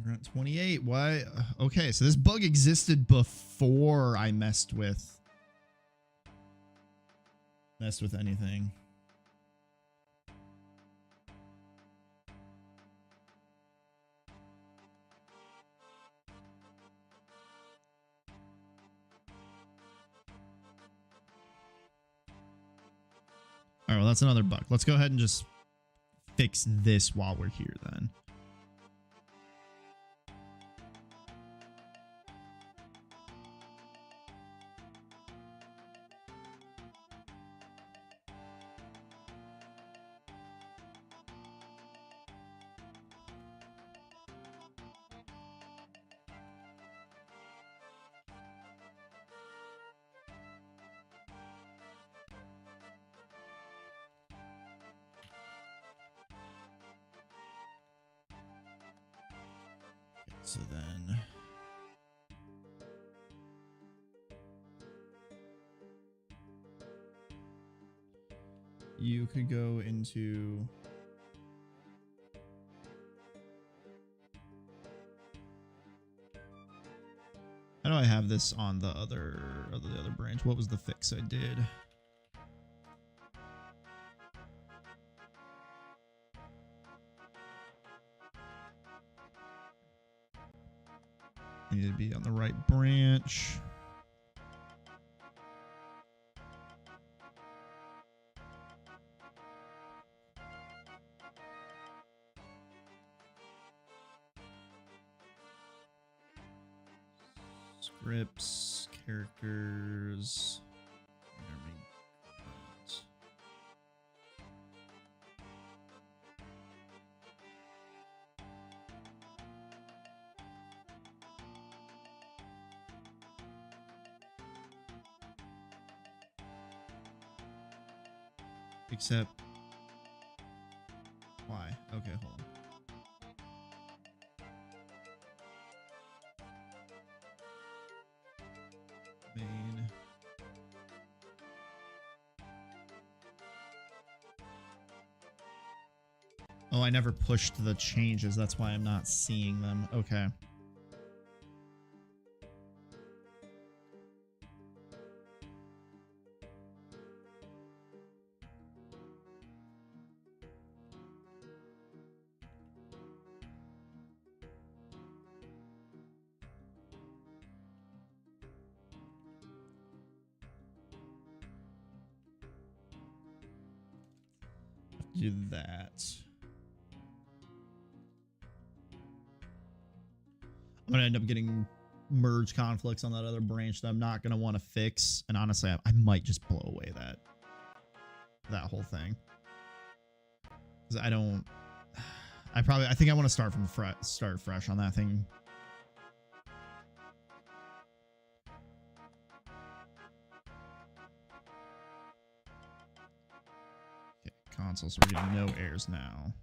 You're at 28. Why? Okay, so this bug existed before I messed with anything. All right, well, that's another bug. Let's go ahead and just fix this while we're here then. So then you could go into how do I have this on the other branch? What was the fix I did? Need to be on the right branch. Scripts, characters. Except, why? Okay, hold on. Main. Oh, I never pushed the changes. That's why I'm not seeing them. Okay. Do that. I'm gonna end up getting merge conflicts on that other branch that I'm not gonna want to fix, and honestly, I might just blow away that whole thing because I don't. I think I want to start from start fresh on that thing. Okay, console, so we're getting no errors now.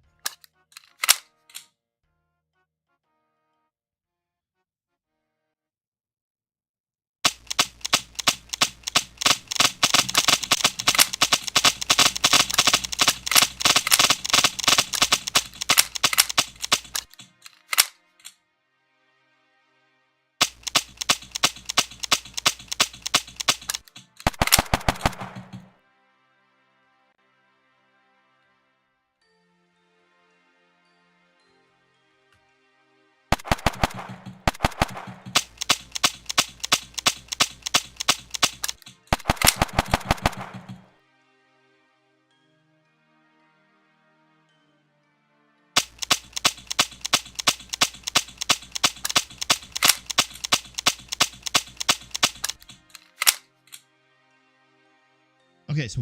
Okay, so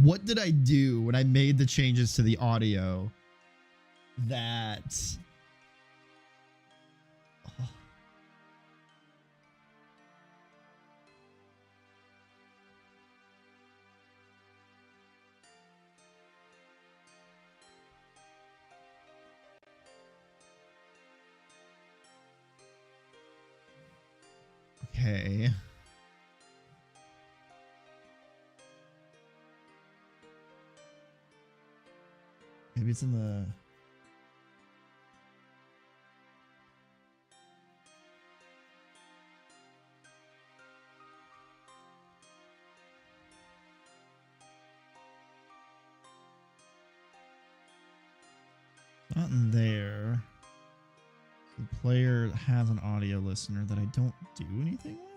what did I do when I made the changes to the audio that okay. Maybe it's in the... Not in there. The player has an audio listener that I don't do anything with.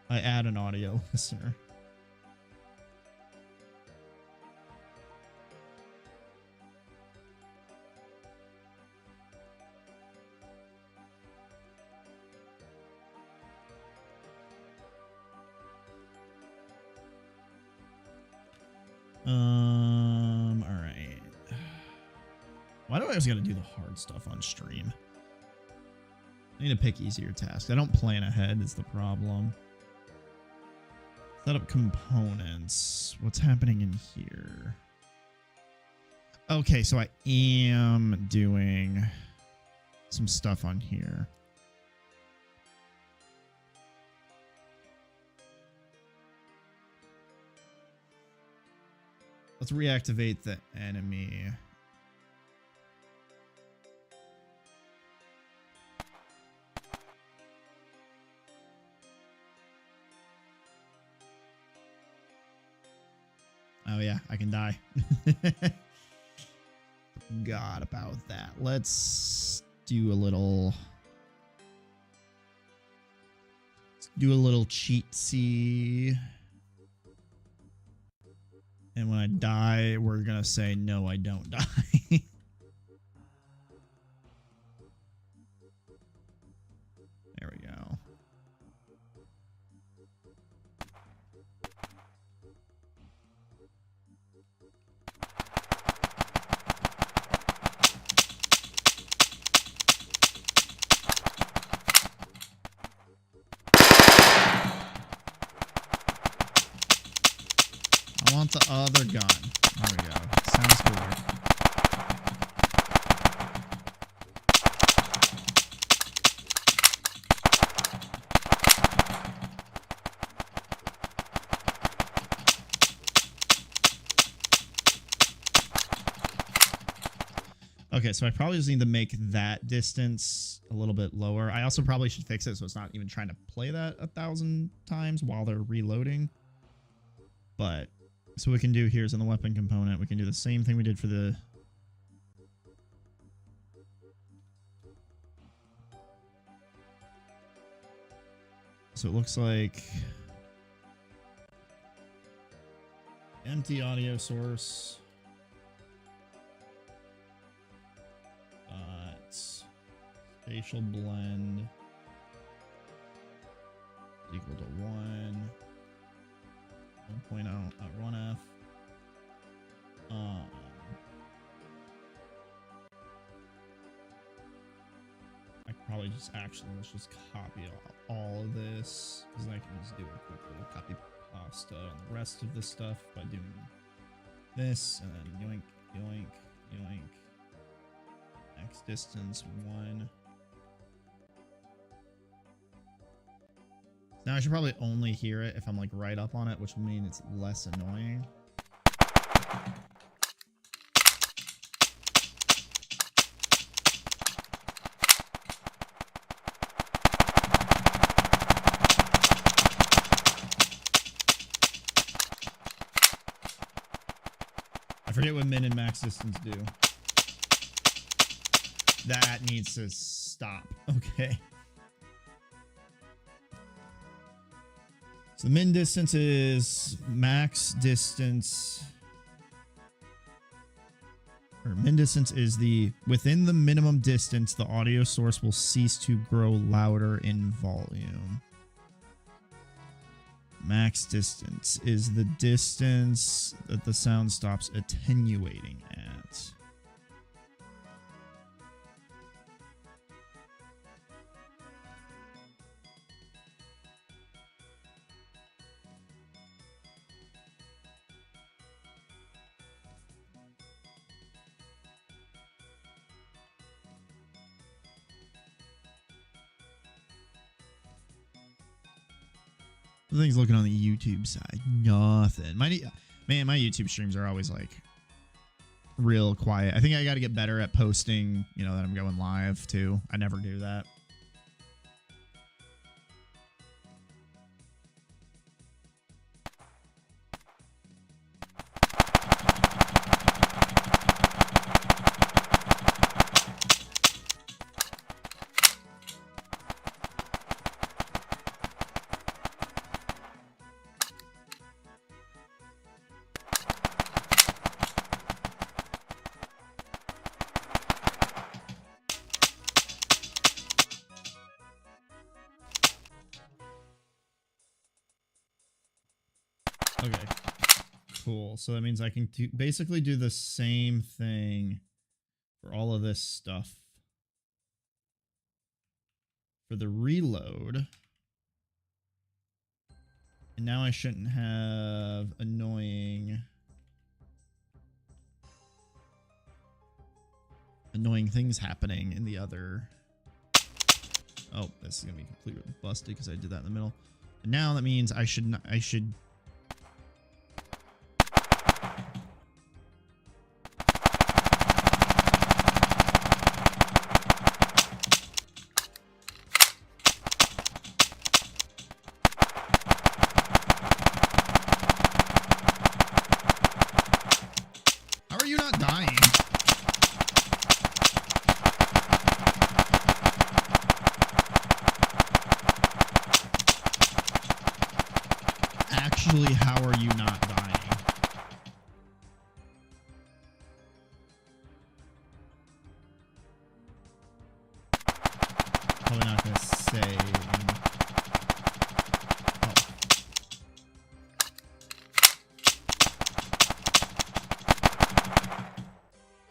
I add an audio listener. All right. Why do I always got to do the hard stuff on stream? I need to pick easier tasks. I don't plan ahead is the problem. Set up components. What's happening in here? Okay, so I am doing some stuff on here. Let's reactivate the enemy. Oh yeah, I can die. Forgot about that. Let's do a little cheatsy. And when I die, we're gonna say no, I don't die. There we go. I want the other gun. There we go. Sounds cooler. Okay, so I probably just need to make that distance a little bit lower. I also probably should fix it so it's not even trying to play that 1,000 times while they're reloading. But so what we can do here is in the weapon component, we can do the same thing we did for the... So it looks like... empty audio source. Spatial blend equal to 1. 1.0, 1F. I could probably just let's just copy all of this, because I can just do a quick little copy pasta on the rest of the stuff by doing this, and then yoink, yoink, yoink. X distance 1. Now I should probably only hear it if I'm like right up on it, which will mean it's less annoying. I forget what min and max distance do. That needs to stop. Okay. So the min distance is max distance, or min distance is within the minimum distance, the audio source will cease to grow louder in volume. Max distance is the distance that the sound stops attenuating at. Things looking on the YouTube side, nothing. My YouTube streams are always like real quiet. I think I got to get better at posting, you know, that I'm going live too. I never do that. Okay, cool. So that means I can basically do the same thing for all of this stuff. For the reload. And now I shouldn't have annoying things happening in the other. Oh, this is gonna be completely busted because I did that in the middle. And now that means I should. How are you not dying? Actually, how are you not dying? Probably not gonna say. Oh.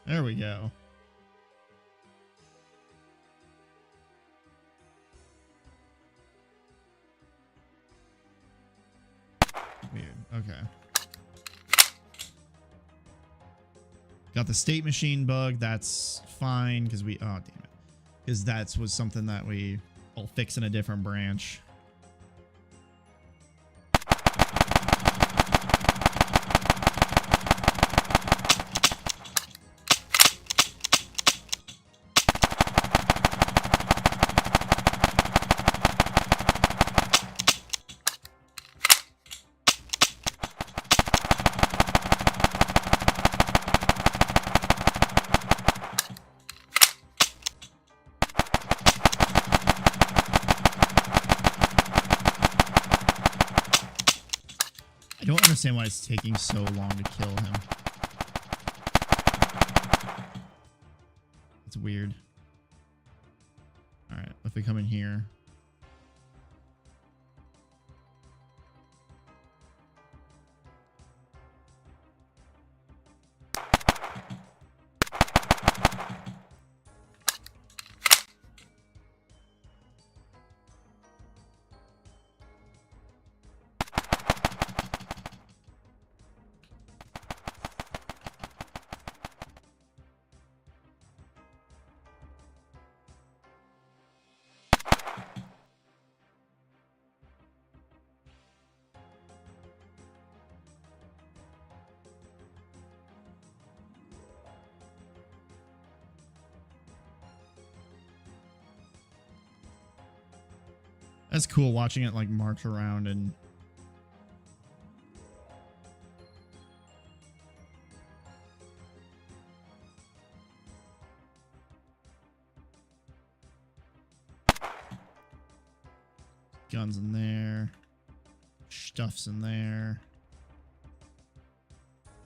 There we go. Weird. Okay. Got the state machine bug. That's fine because we. Oh, damn it. Because that was something that I'll fix in a different branch. I don't understand why it's taking so long to kill him. It's weird. All right, if we come in here. That's cool watching it like march around and guns in there, stuff's in there,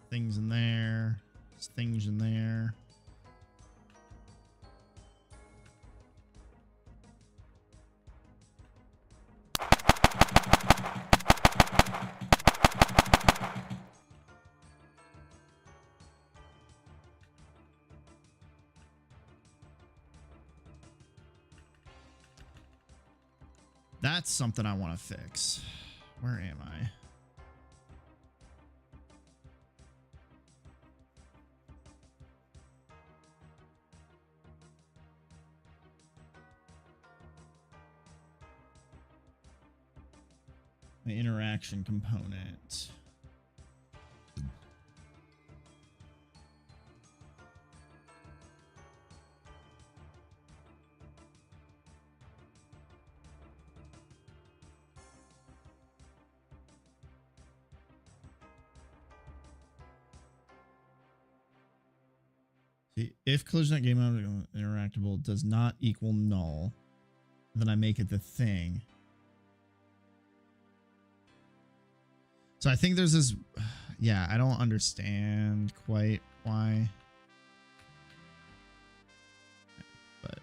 things in there, things in there. That's something I want to fix. Where am I? My interaction component. See, if collision game mode interactable does not equal null, then I make it the thing. So I think there's this, yeah, I don't understand quite why. But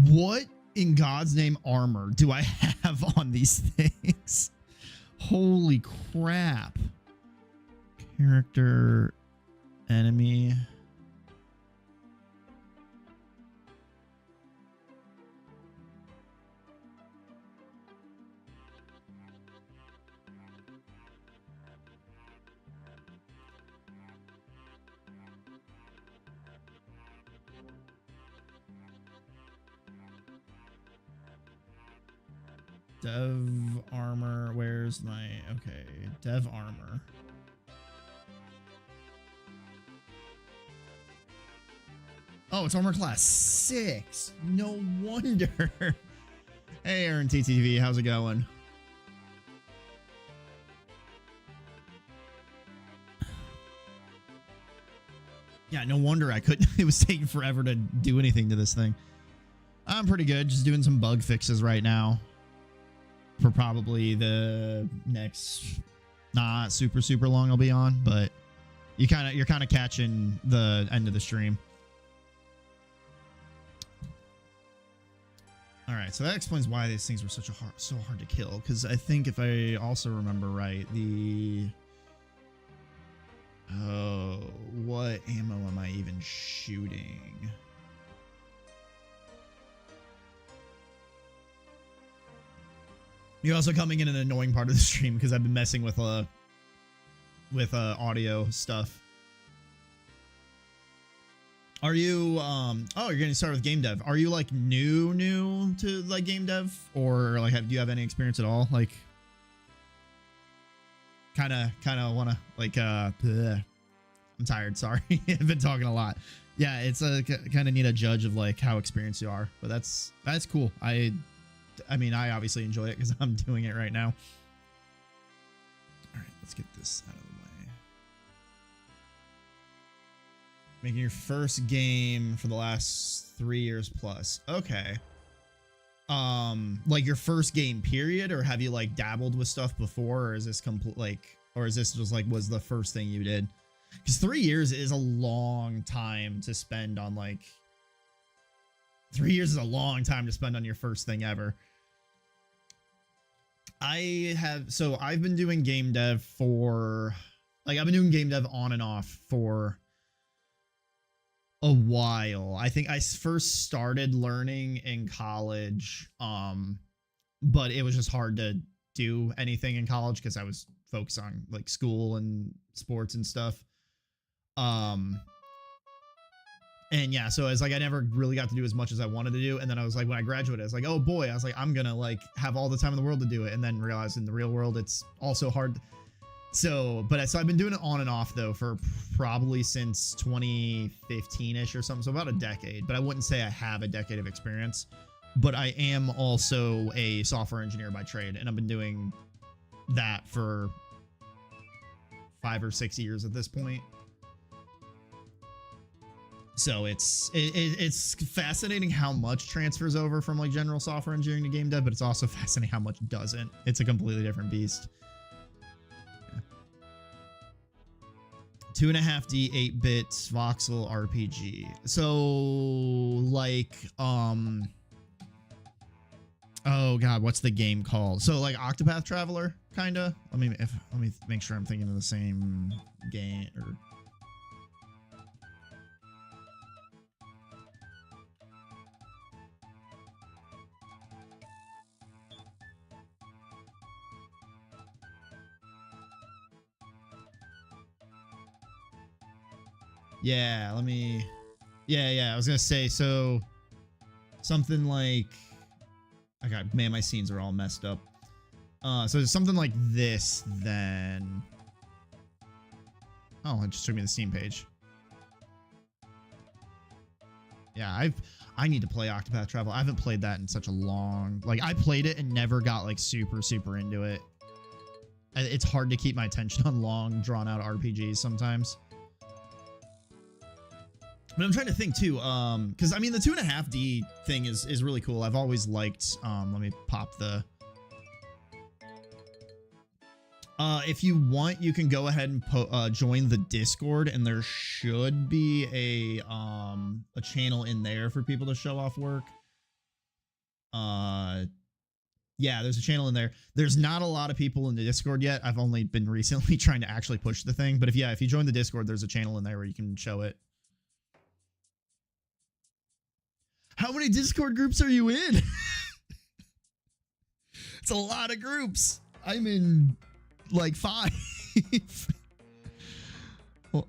what in God's name armor do I have on these things? Holy crap. Character, enemy. Dev armor, where's my, okay, dev armor. Oh, it's armor class 6. No wonder. Hey, Aaron TTV, how's it going? Yeah, no wonder I couldn't. It was taking forever to do anything to this thing. I'm pretty good. Just doing some bug fixes right now. For probably the next not super long I'll be on, but you're kind of catching the end of the stream. All right, so that explains why these things were so hard to kill, because I think if I also remember right, what ammo am I even shooting? You're also coming in an annoying part of the stream because I've been messing with audio stuff. Are you oh, you're going to start with game dev. Are you like new to like game dev, or like do you have any experience at all? Like kind of want to like I'm tired, sorry. I've been talking a lot. Yeah, it's a kind of need a judge of like how experienced you are, but that's cool. I mean, I obviously enjoy it because I'm doing it right now. All right, let's get this out of the way. Making your first game for the last 3 years plus. Okay. Like your first game period, or have you like dabbled with stuff before, or is this complete like, or is this just like was the first thing you did? Because 3 years is a long time to spend on like. 3 years is a long time to spend on your first thing ever. I've been doing game dev for, like, I've been doing game dev on and off for a while. I think I first started learning in college, but it was just hard to do anything in college because I was focused on like school and sports and stuff. And yeah, so it's like I never really got to do as much as I wanted to do. And then I was like, when I graduated, I was like, oh boy, I was like, I'm gonna like have all the time in the world to do it. And then realized in the real world, it's also hard. So I've been doing it on and off though for probably since 2015-ish or something. So about a decade, but I wouldn't say I have a decade of experience, but I am also a software engineer by trade. And I've been doing that for 5 or 6 years at this point. So it's fascinating how much transfers over from like general software engineering to game dev, but it's also fascinating how much doesn't. It's a completely different beast. Yeah. 2.5D 8-bit voxel RPG. So like Oh God, what's the game called? So like Octopath Traveler, kinda. Let me make sure I'm thinking of the same game. Or yeah, let me. Yeah. I was gonna say so. Something like. Okay, man, my scenes are all messed up. So it's something like this, then. Oh, it just took me to the Steam page. Yeah, I need to play Octopath Traveler. I haven't played that in such a long. Like, I played it and never got like super into it. It's hard to keep my attention on long, drawn out RPGs sometimes. But I'm trying to think too, because I mean the 2.5D thing is really cool. I've always liked. Let me pop the. If you want, you can go ahead and join the Discord, and there should be a channel in there for people to show off work. Yeah, there's a channel in there. There's not a lot of people in the Discord yet. I've only been recently trying to actually push the thing. But if you join the Discord, there's a channel in there where you can show it. How many Discord groups are you in? It's a lot of groups. I'm in like 5. Well,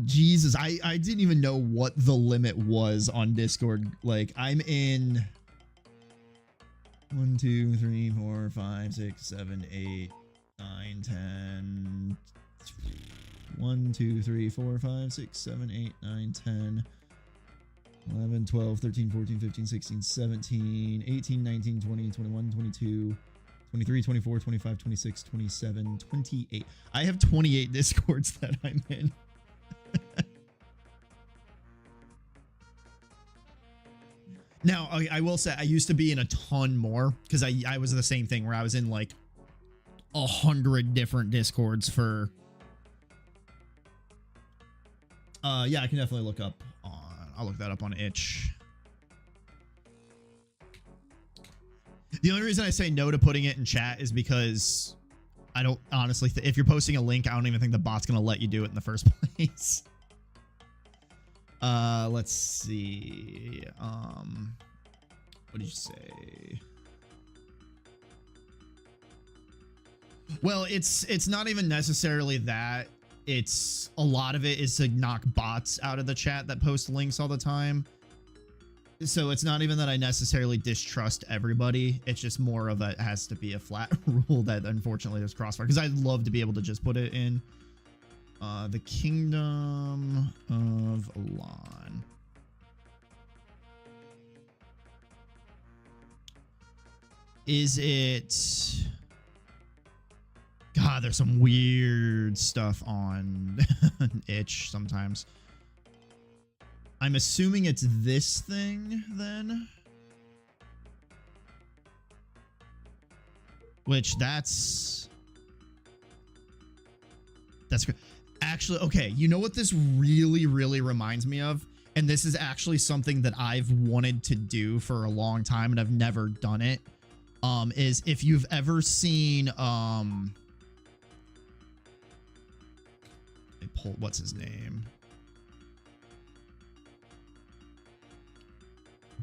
Jesus, I didn't even know what the limit was on Discord. Like, I'm in 1, 2, 3, 4, 5, 6, 7, 8, 9, 10. 1, 2, 3, 4, 5, 6, 7, 8, 9, 10. 11, 12, 13, 14, 15, 16, 17, 18, 19, 20, 21, 22, 23, 24, 25, 26, 27, 28. I have 28 Discords that I'm in. Now, I will say I used to be in a ton more because I was the same thing where I was in like 100 different Discords for... yeah, I can definitely look up on... I'll look that up on itch. The only reason I say no to putting it in chat is because I don't honestly if you're posting a link, I don't even think the bot's gonna let you do it in the first place. Let's see. What did you say? Well, it's not even necessarily that. It's a lot of it is to knock bots out of the chat that post links all the time. So it's not even that I necessarily distrust everybody. It's just more of it has to be a flat rule that unfortunately there's crossfire. Because I'd love to be able to just put it in the Kingdom of Elan. Is it... God, there's some weird stuff on itch sometimes. I'm assuming it's this thing then. Which that's good. Actually, okay, you know what this really reminds me of? And this is actually something that I've wanted to do for a long time and I've never done it. Is if you've ever seen what's his name?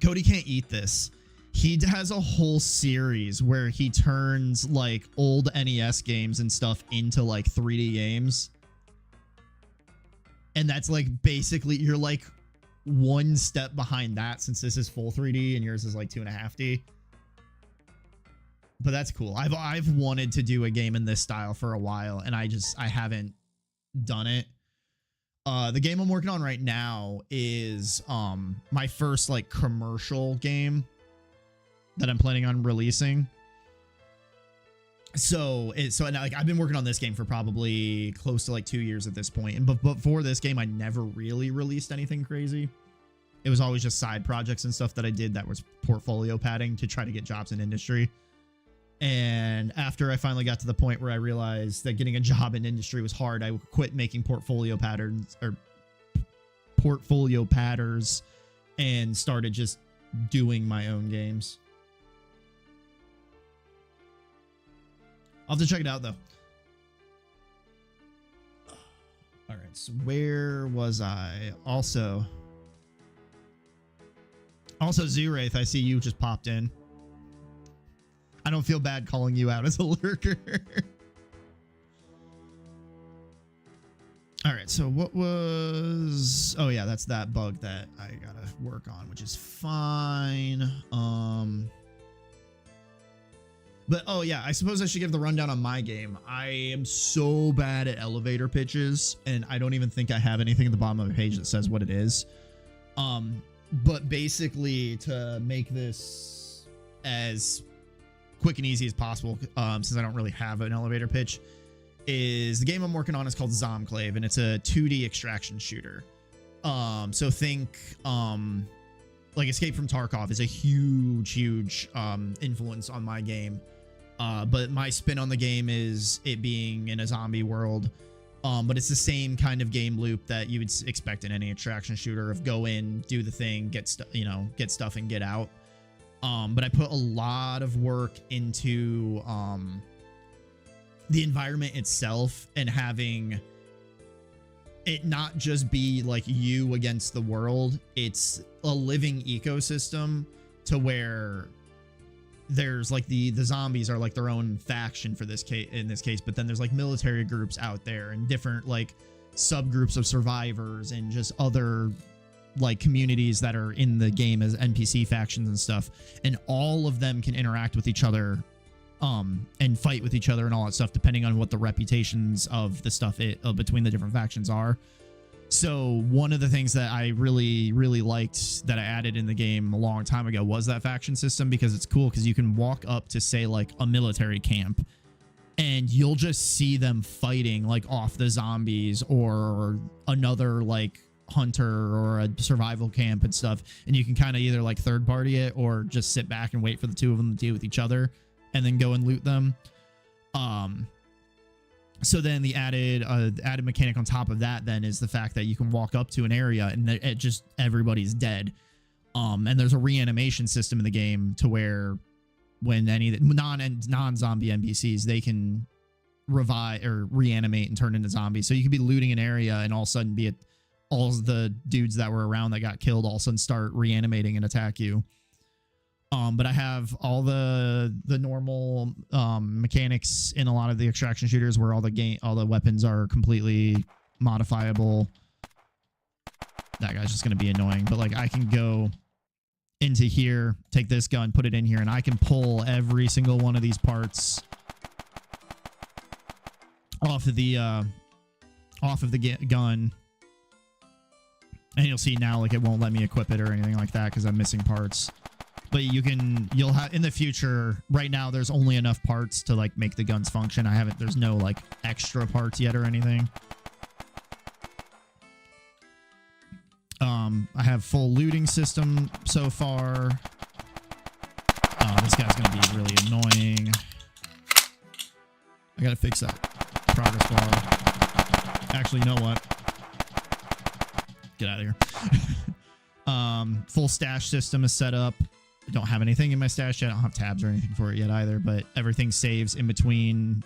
Cody Can't Eat This. He has a whole series where he turns like old NES games and stuff into like 3D games. And that's like basically you're like one step behind that since this is full 3D and yours is like 2.5D. But that's cool. I've wanted to do a game in this style for a while and I haven't done it. The game I'm working on right now is my first like commercial game that I'm planning on releasing. So like I've been working on this game for probably close to like 2 years at this point. And but before this game, I never really released anything crazy. It was always just side projects and stuff that I did that was portfolio padding to try to get jobs in industry. And after I finally got to the point where I realized that getting a job in industry was hard, I quit making portfolio patterns or portfolio patters and started just doing my own games. I'll have to check it out though. All right, so where was I? Also Zuraith, I see you just popped in. I don't feel bad calling you out as a lurker. All right, so what was... Oh, yeah, that's that bug that I gotta work on, which is fine. But, oh, yeah, I suppose I should give the rundown on my game. I am so bad at elevator pitches, and I don't even think I have anything at the bottom of the page that says what it is. But basically, to make this as quick and easy as possible, since I don't really have an elevator pitch, is the game I'm working on is called Zomclave, and it's a 2D extraction shooter. So think like Escape from Tarkov is a huge influence on my game. But my spin on the game is it being in a zombie world. But it's the same kind of game loop that you would expect in any extraction shooter of go in, do the thing, get stuff and get out. But I put a lot of work into the environment itself and having it not just be like you against the world. It's a living ecosystem to where there's like the zombies are like their own faction for this case, but then there's like military groups out there and different like subgroups of survivors and just other like communities that are in the game as NPC factions and stuff, and all of them can interact with each other and fight with each other and all that stuff depending on what the reputations of the stuff between the different factions are. So one of the things that I really liked that I added in the game a long time ago was that faction system, because it's cool because you can walk up to say like a military camp and you'll just see them fighting like off the zombies or another like hunter or a survival camp and stuff, and you can kind of either like third party it or just sit back and wait for the two of them to deal with each other and then go and loot them. So then the added mechanic on top of that then is the fact that you can walk up to an area and it just everybody's dead. And there's a reanimation system in the game to where when any non-zombie NPCs, they can revive or reanimate and turn into zombies. So you could be looting an area and all of a sudden all the dudes that were around that got killed all of a sudden start reanimating and attack you. But I have all the normal mechanics in a lot of the extraction shooters where all the weapons are completely modifiable. That guy's just going to be annoying, but like I can go into here, take this gun, put it in here, and I can pull every single one of these parts off of the gun. And you'll see now, like, it won't let me equip it or anything like that because I'm missing parts. But you'll have in the future. Right now, there's only enough parts to like make the guns function. There's no like extra parts yet or anything. I have full looting system so far. Oh, this guy's gonna be really annoying. I gotta fix that progress bar. Actually, you know what? Get out of here. Full stash system is set up. I don't have anything in my stash yet. I don't have tabs or anything for it yet either, but everything saves in between.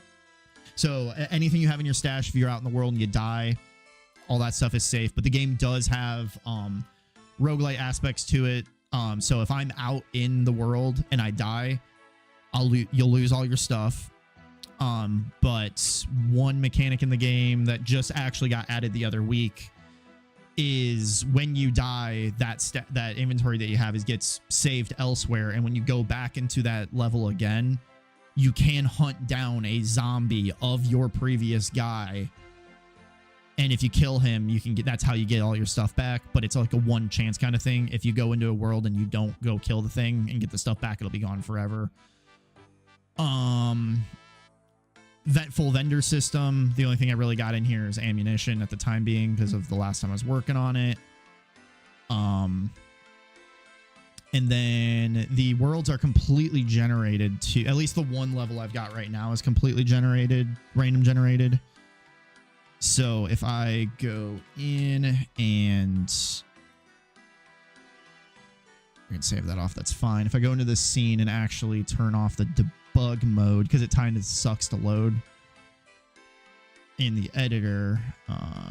So anything you have in your stash, if you're out in the world and you die, all that stuff is safe. But the game does have roguelite aspects to it. So if I'm out in the world and I die, you'll lose all your stuff. But one mechanic in the game that just actually got added the other week is when you die, that inventory that you have gets saved elsewhere, and when you go back into that level again, you can hunt down a zombie of your previous guy, and if you kill him, that's how you get all your stuff back. But it's like a one chance kind of thing. If you go into a world and you don't go kill the thing and get the stuff back, it'll be gone forever. Full vendor system. The only thing I really got in here is ammunition at the time being because of the last time I was working on it. And then the worlds are completely generated to, at least the one level I've got right now is completely generated, random generated. So if I go in and I can save that off, that's fine. If I go into this scene and actually turn off the debug mode because it kind of sucks to load. In the editor,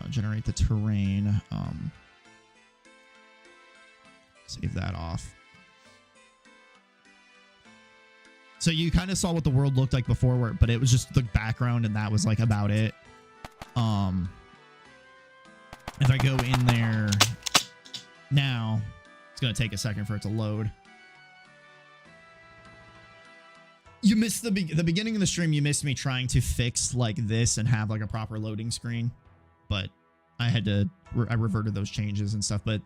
generate the terrain. Save that off. So you kind of saw what the world looked like before, but it was just the background, and that was like about it. If I go in there now, it's gonna take a second for it to load. You missed the beginning of the stream. You missed me trying to fix like this and have like a proper loading screen, but I had to. I reverted those changes and stuff, but.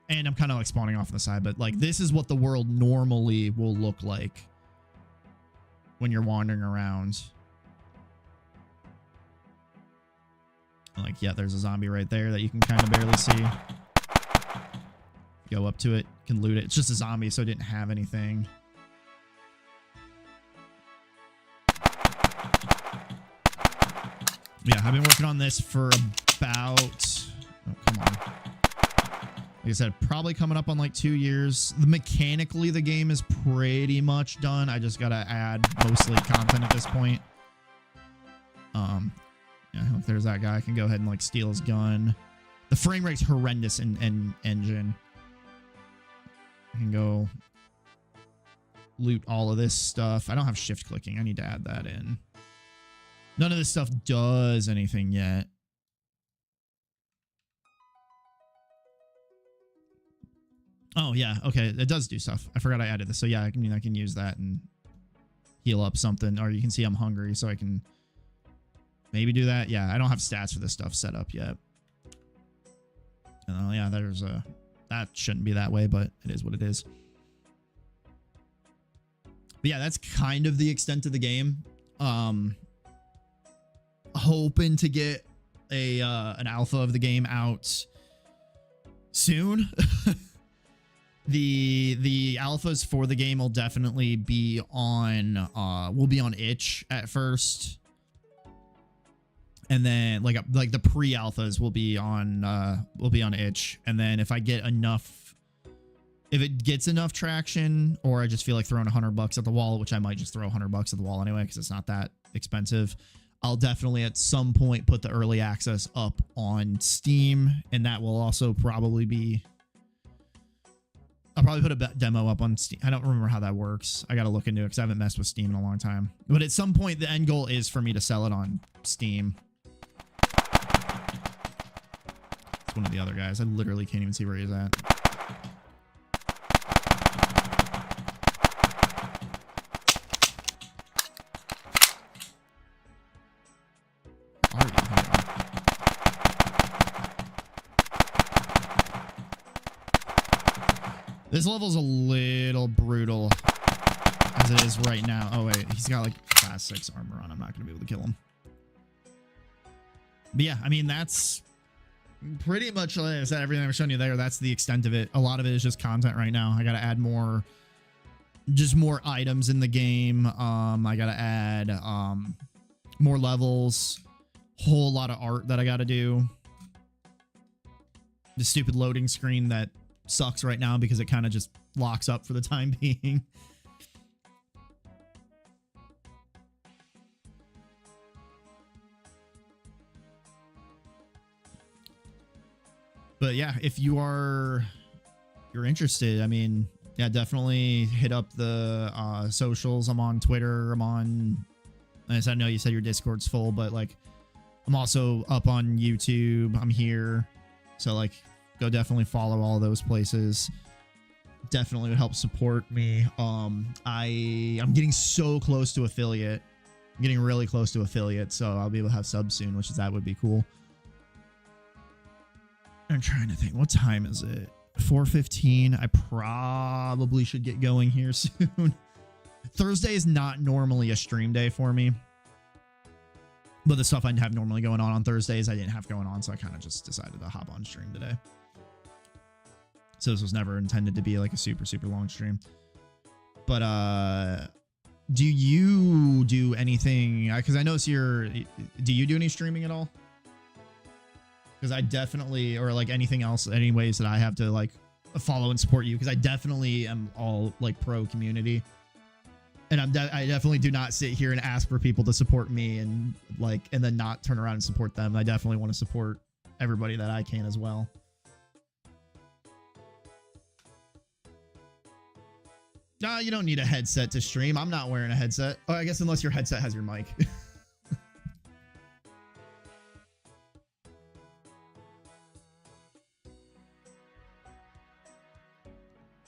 And I'm kind of like spawning off on the side, but like this is what the world normally will look like when you're wandering around. Like, yeah, there's a zombie right there that you can kind of barely see. Go up to it, can loot it. It's just a zombie, so it didn't have anything. Yeah, I've been working on this for about... Oh, come on. Like I said, probably coming up on like 2 years. Mechanically, the game is pretty much done. I just got to add mostly content at this point. Yeah, if there's that guy, I can go ahead and like steal his gun. The frame rate's horrendous in engine. I can go loot all of this stuff. I don't have shift clicking. I need to add that in. None of this stuff does anything yet. Oh, yeah. Okay. It does do stuff. I forgot I added this. So, yeah, I can use that and heal up something. Or you can see I'm hungry, so I can maybe do that. Yeah, I don't have stats for this stuff set up yet. Oh, yeah, there's a... That shouldn't be that way, but it is what it is. But, yeah, that's kind of the extent of the game. Hoping to get a an alpha of the game out soon. The alphas for the game will definitely be on itch at first, and then like the pre-alphas will be on itch, and then if I get enough, if it gets enough traction, or I just feel like throwing $100 at the wall, which I might just throw $100 at the wall anyway because it's not that expensive, I'll definitely at some point put the early access up on Steam, and that will also probably be... I'll probably put a demo up on Steam. I don't remember how that works. I got to look into it because I haven't messed with Steam in a long time. But at some point, the end goal is for me to sell it on Steam. It's one of the other guys. I literally can't even see where he's at. This level's a little brutal as it is right now. Oh, wait. He's got like class 6 armor on. I'm not going to be able to kill him. But yeah, I mean, that's pretty much, like I said, everything I'm showing you there. That's the extent of it. A lot of it is just content right now. I got to add more, just more items in the game. I got to add more levels. Whole lot of art that I got to do. The stupid loading screen that sucks right now because it kind of just locks up for the time being. But yeah, if you're interested, I mean, yeah, definitely hit up the socials. I'm on Twitter. I'm on, as I know you said your Discord's full, but like I'm also up on YouTube. I'm here. So like, go definitely follow all those places. Definitely would help support me. I'm getting so close to affiliate. I'm getting really close to affiliate, so I'll be able to have subs soon, that would be cool. I'm trying to think. What time is it? 4:15. I probably should get going here soon. Thursday is not normally a stream day for me. But the stuff I have normally going on Thursdays, I didn't have going on, so I kind of just decided to hop on stream today. So this was never intended to be like a super, super long stream. But do you do anything? Because I notice do you do any streaming at all? Because I definitely, or like anything else, any ways that I have to like follow and support you, because I definitely am all like pro community. And I definitely do not sit here and ask for people to support me and then not turn around and support them. I definitely want to support everybody that I can as well. No, you don't need a headset to stream. I'm not wearing a headset. Oh, I guess unless your headset has your mic.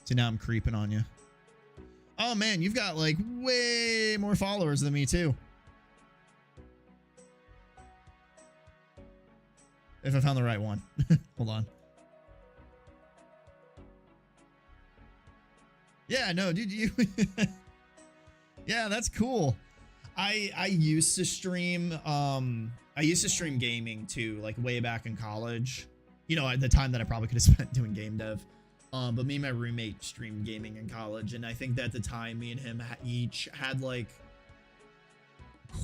So now I'm creeping on you. Oh man, you've got like way more followers than me too. If I found the right one. Hold on. Yeah, no, dude, you yeah, that's cool. I used to stream gaming too, like way back in college. You know, at the time that I probably could have spent doing game dev. But me and my roommate streamed gaming in college, and I think that at the time me and him each had like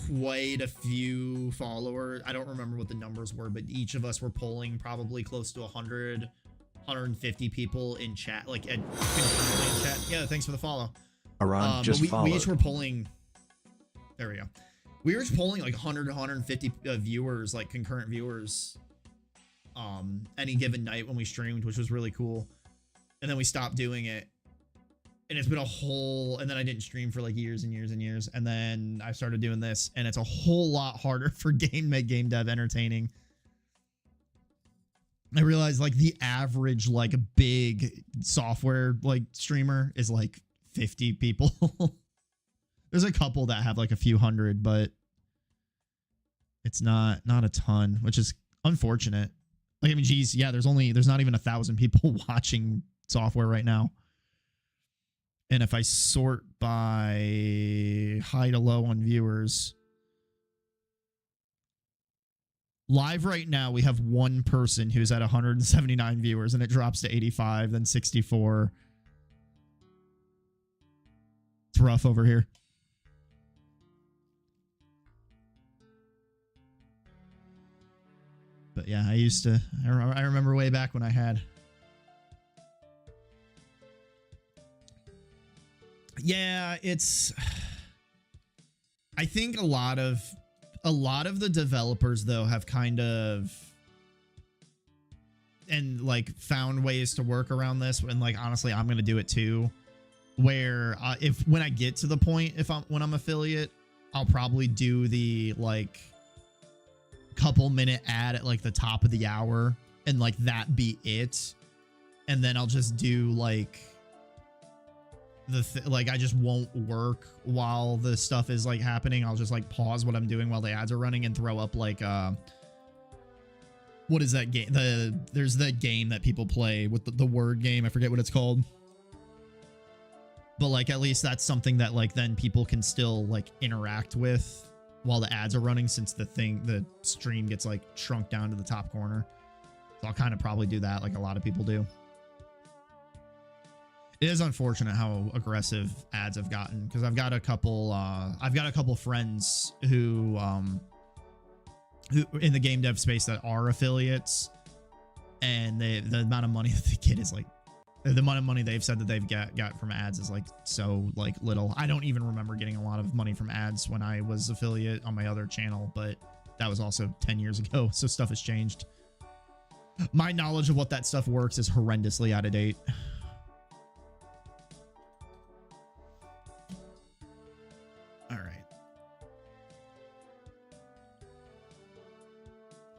quite a few followers. I don't remember what the numbers were, but each of us were polling probably close to 100, 150 people in chat, like in chat. Yeah, thanks for the follow. Around just we each were polling. There we go. We were just polling like 100 to 150 viewers, like concurrent viewers, any given night when we streamed, which was really cool. And then we stopped doing it, and it's been a whole, and then I didn't stream for like years and years and years. And then I started doing this, and it's a whole lot harder for game dev entertaining. I realized like the average, like big software, like streamer is like 50 people. There's a couple that have like a few hundred, but it's not a ton, which is unfortunate. Like, I mean, geez, yeah, there's not even 1,000 people watching software right now. And if I sort by high to low on viewers, live right now we have one person who's at 179 viewers, and it drops to 85, then 64. It's rough over here. But yeah, I remember way back when I had. Yeah, I think a lot of the developers though have kind of found ways to work around this, and like honestly I'm gonna do it too, where when I get to the point when I'm affiliate, I'll probably do the like couple minute ad at like the top of the hour, and like that be it, and then I'll just do like like I just won't work while the stuff is like happening. I'll just like pause what I'm doing while the ads are running and throw up like what is that game? There's the game that people play with the word game. I forget what it's called. But like at least that's something that like then people can still like interact with while the ads are running, since the stream gets like shrunk down to the top corner. So I'll kind of probably do that like a lot of people do. It is unfortunate how aggressive ads have gotten, because I've got a couple friends who in the game dev space that are affiliates, and the amount of money that they get is like, the amount of money they've said that they've got from ads is like so like little. I don't even remember getting a lot of money from ads when I was affiliate on my other channel, but that was also 10 years ago, so stuff has changed. My knowledge of what that stuff works is horrendously out of date.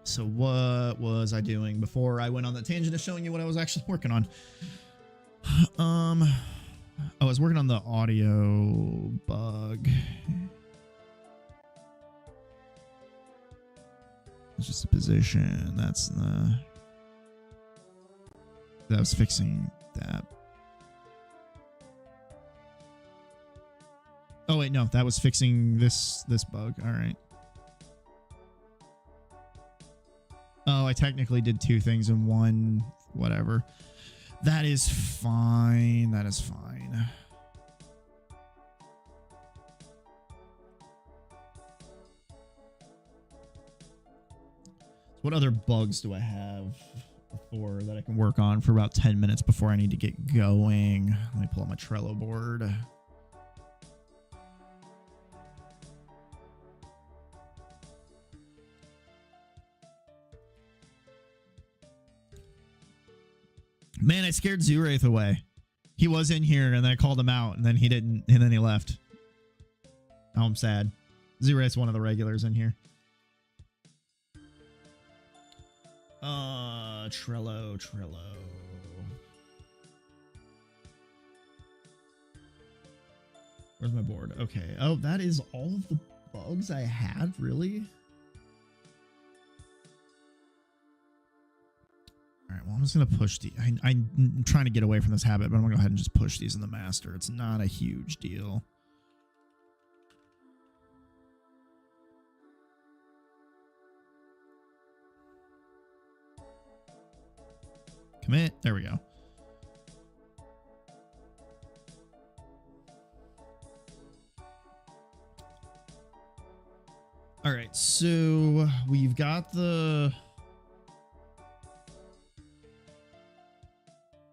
So what was I doing before I went on that tangent of showing you what I was actually working on? I was working on the audio bug. It's just a position. That was fixing that. Oh wait, no, that was fixing this bug. All right. Oh, I technically did two things in one. Whatever. That is fine. That is fine. What other bugs do I have before that I can work on for about 10 minutes before I need to get going? Let me pull up my Trello board. Man, I scared Zuraith away. He was in here, and then I called him out, and then he didn't, and then he left. Now I'm sad. Zuraith's one of the regulars in here. Trello. Where's my board? Okay. Oh, that is all of the bugs I had? Really? All right, well, I'm just going to push the... I'm trying to get away from this habit, but I'm going to go ahead and just push these in the master. It's not a huge deal. Commit. There we go. All right, so we've got the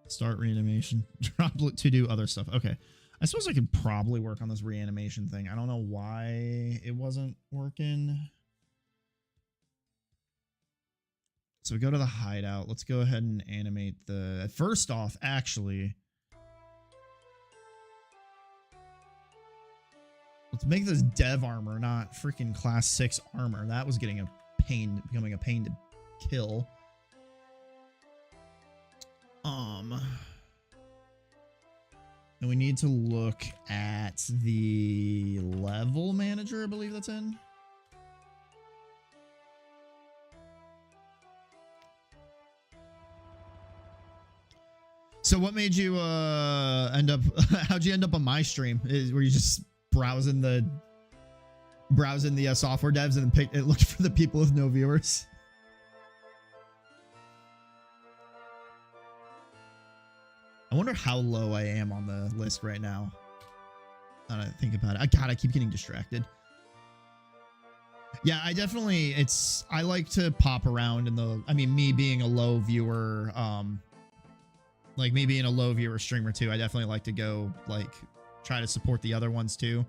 start reanimation, drop to do other stuff. Okay, I suppose I could probably work on this reanimation thing. I don't know why it wasn't working. So we go to the hideout. Let's go ahead and animate the... First off, actually... Let's make this dev armor, not freaking class 6 armor. That was getting a pain, becoming a pain to kill. And we need to look at the level manager, I believe that's in. So what made you end up... How'd you end up on my stream? Were you just browsing the software devs and then it looked for the people with no viewers? I wonder how low I am on the list right now. Now that I think about it. God, I keep getting distracted. Yeah, I definitely... I like to pop around in the... I mean, me being a low viewer... like me being a low viewer streamer too, I definitely like to go like try to support the other ones too,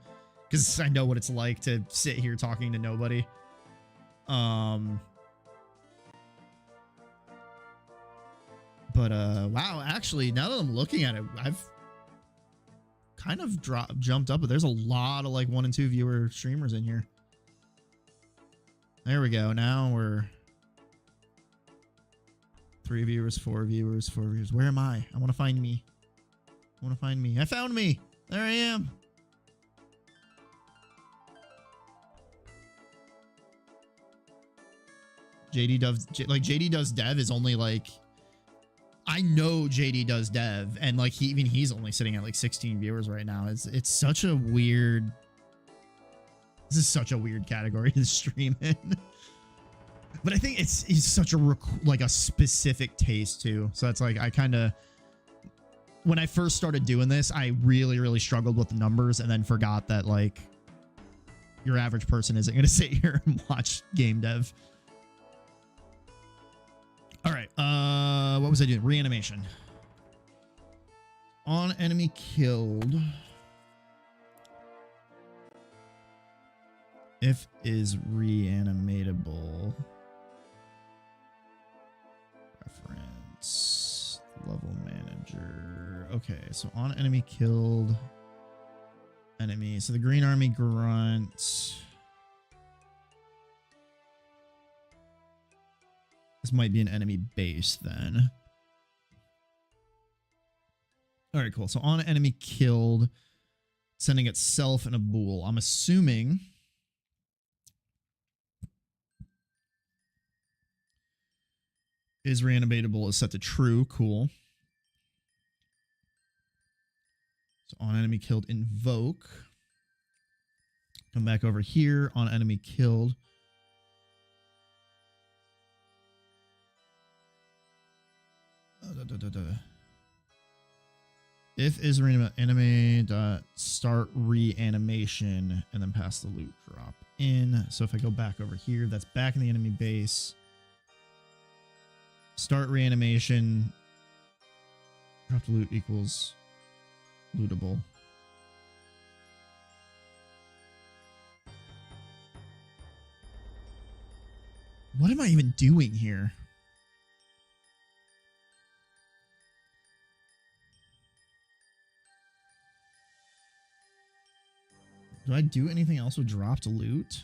because I know what it's like to sit here talking to nobody. But wow, actually now that I'm looking at it, I've kind of jumped up, but there's a lot of like 1 and 2 viewer streamers in here. There we go. Now we're 3 viewers, 4 viewers, 4 viewers. Where am I? I want to find me. I want to find me. I found me. There I am. JD does dev is only like... I know JD does dev, and like he's only sitting at like 16 viewers right now. It's such a weird... This is such a weird category to stream in. But I think it's such a specific taste too. So that's like, I kind of, when I first started doing this, I really struggled with the numbers and then forgot that like your average person isn't going to sit here and watch game dev. All right. What was I doing? Reanimation. On enemy killed. If is reanimatable. Reference. Level manager. Okay, so on enemy killed. Enemy. So the green army grunt. This might be an enemy base then. All right, cool. So on enemy killed. Sending itself in a bool. I'm assuming... is reanimatable is set to true. Cool. So on enemy killed, invoke. Come back over here. On enemy killed. If is reanimate dot start reanimation and then pass the loot drop in. So if I go back over here, that's back in the enemy base. Start reanimation. Drop the loot equals lootable. What am I even doing here? Do I do anything else with dropped loot?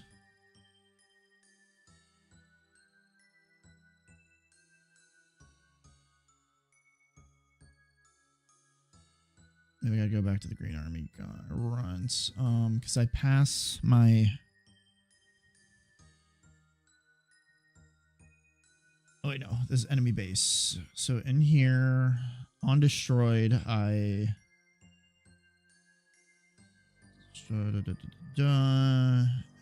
Maybe I gotta go back to the Green Army runs. Because I pass my... Oh wait, no, this is enemy base. So in here, on destroyed, I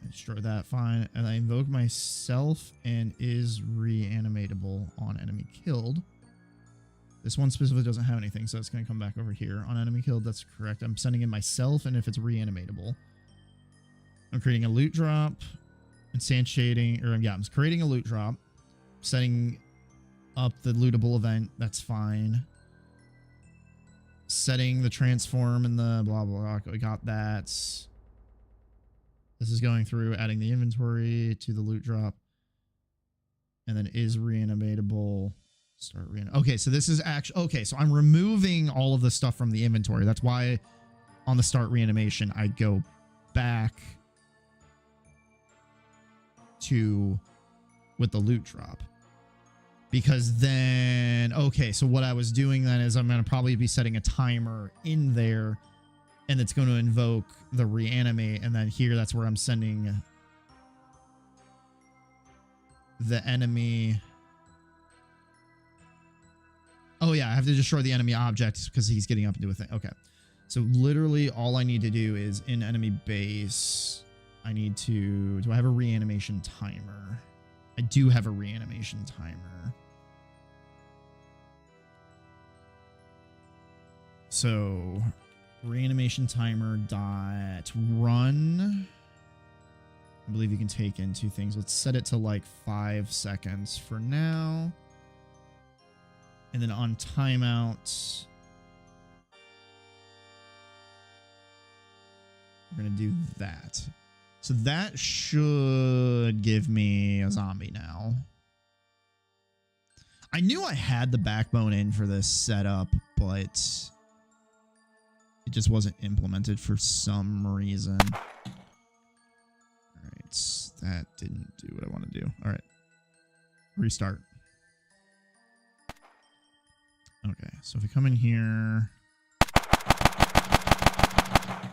destroy that, fine, and I invoke myself and is reanimatable on enemy killed. This one specifically doesn't have anything, so it's going to come back over here. On enemy killed, that's correct. I'm sending in myself, and if it's reanimatable. I'm creating a loot drop, instantiating, or yeah, I'm creating a loot drop, setting up the lootable event, that's fine. Setting the transform and the blah, blah, blah, we got that. This is going through, adding the inventory to the loot drop, and then is reanimatable. Start okay, so this is actually okay. So I'm removing all of the stuff from the inventory. That's why on the start reanimation, I go back to with the loot drop. Because then, okay, so what I was doing then is I'm going to probably be setting a timer in there, and it's going to invoke the reanimate, and then here that's where I'm sending the enemy. Oh yeah, I have to destroy the enemy object because he's getting up into a thing. Okay. So literally all I need to do is in enemy base, I need to... Do I have a reanimation timer? I do have a reanimation timer. So reanimation timer dot run. I believe you can take in two things. Let's set it to like 5 seconds for now. And then on timeout, we're going to do that. So that should give me a zombie now. I knew I had the backbone in for this setup, but it just wasn't implemented for some reason. All right, that didn't do what I want to do. All right, restart. Okay, so if we come in here...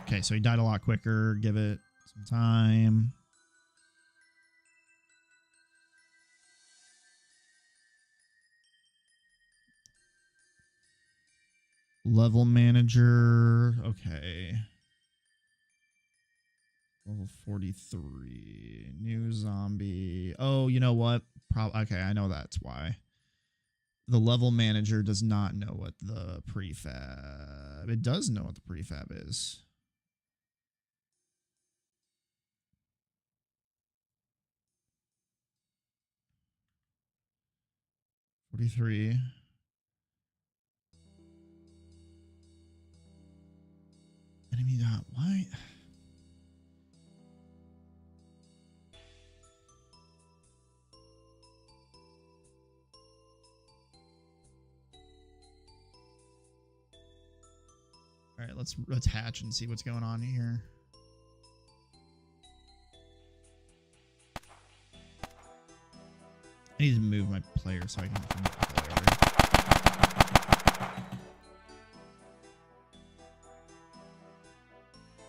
Okay, so he died a lot quicker. Give it some time. Level manager. Okay. Level 43. New zombie. Oh, you know what? Okay, I know that's why. The level manager does not know what the prefab... It does know what the prefab is. $43. Enemy dot... Why? All right, let's attach and see what's going on here. I need to move my player so I can move the player.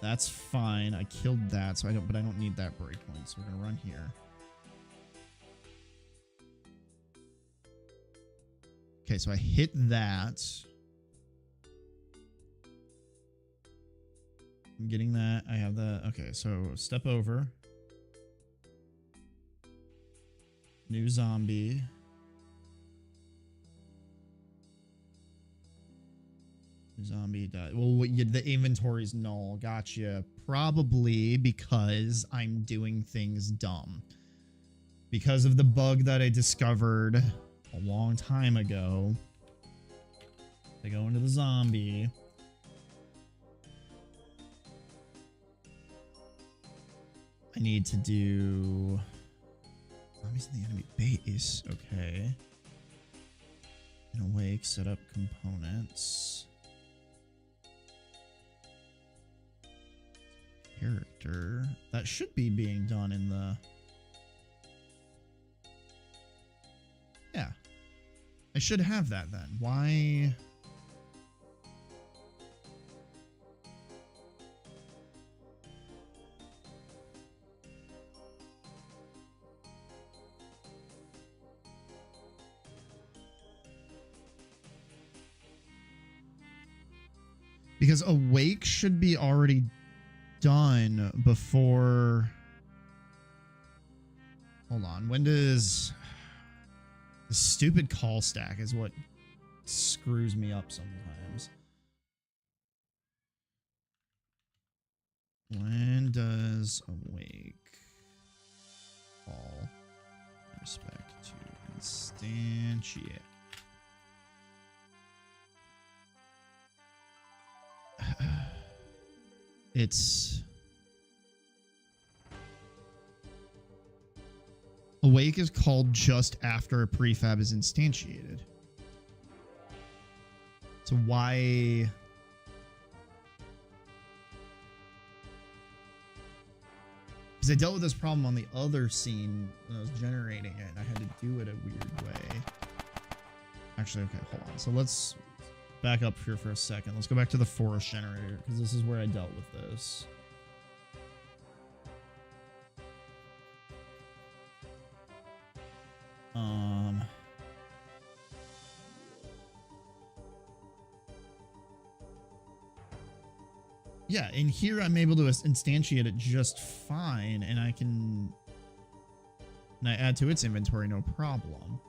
That's fine. I killed that, so I don't need that breakpoint. So we're gonna run here. Okay, so I hit that. I'm getting that. I have the... Okay, so step over. New zombie. Zombie died. Well, the inventory's null. Gotcha. Probably because I'm doing things dumb. Because of the bug that I discovered a long time ago. They go into the zombie. I need to do... Zombies in the enemy base. Okay. In awake, set up components. character. That should be being done in the... Yeah. I should have that then. Why... Because Awake should be already done before... Hold on. When does... The stupid call stack is what screws me up sometimes. When does Awake fall in respect to instantiate? It's... Awake is called just after a prefab is instantiated. So why... Because I dealt with this problem on the other scene when I was generating it, and I had to do it a weird way. Actually, okay, hold on. So let's back up here for a second. Let's go back to the forest generator, because this is where I dealt with this. Yeah, in here I'm able to instantiate it just fine, and I add to its inventory no problem.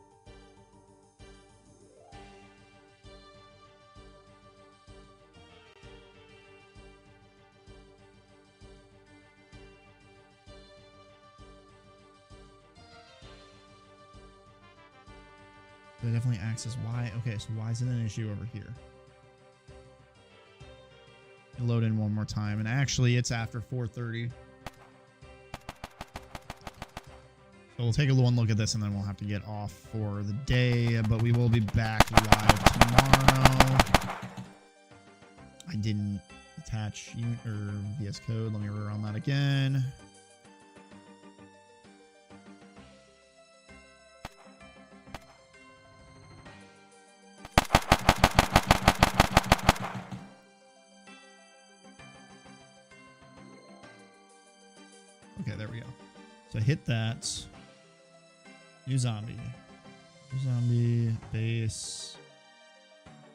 So it definitely acts as why. Okay, so why is it an issue over here? Load in one more time, and actually it's after 4:30. So we'll take a one look at this, and then we'll have to get off for the day, but we will be back live tomorrow. I didn't attach unit or VS Code. Let me rerun that again. Okay, there we go. So hit that. New zombie. New zombie. Base.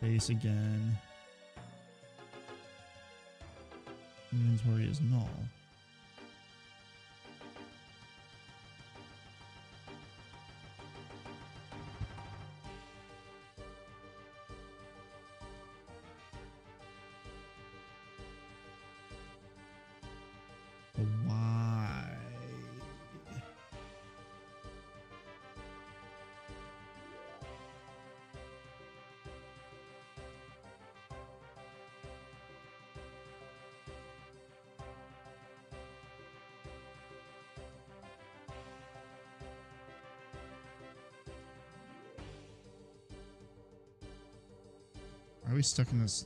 Base again. Inventory is null. But why? Are we stuck in this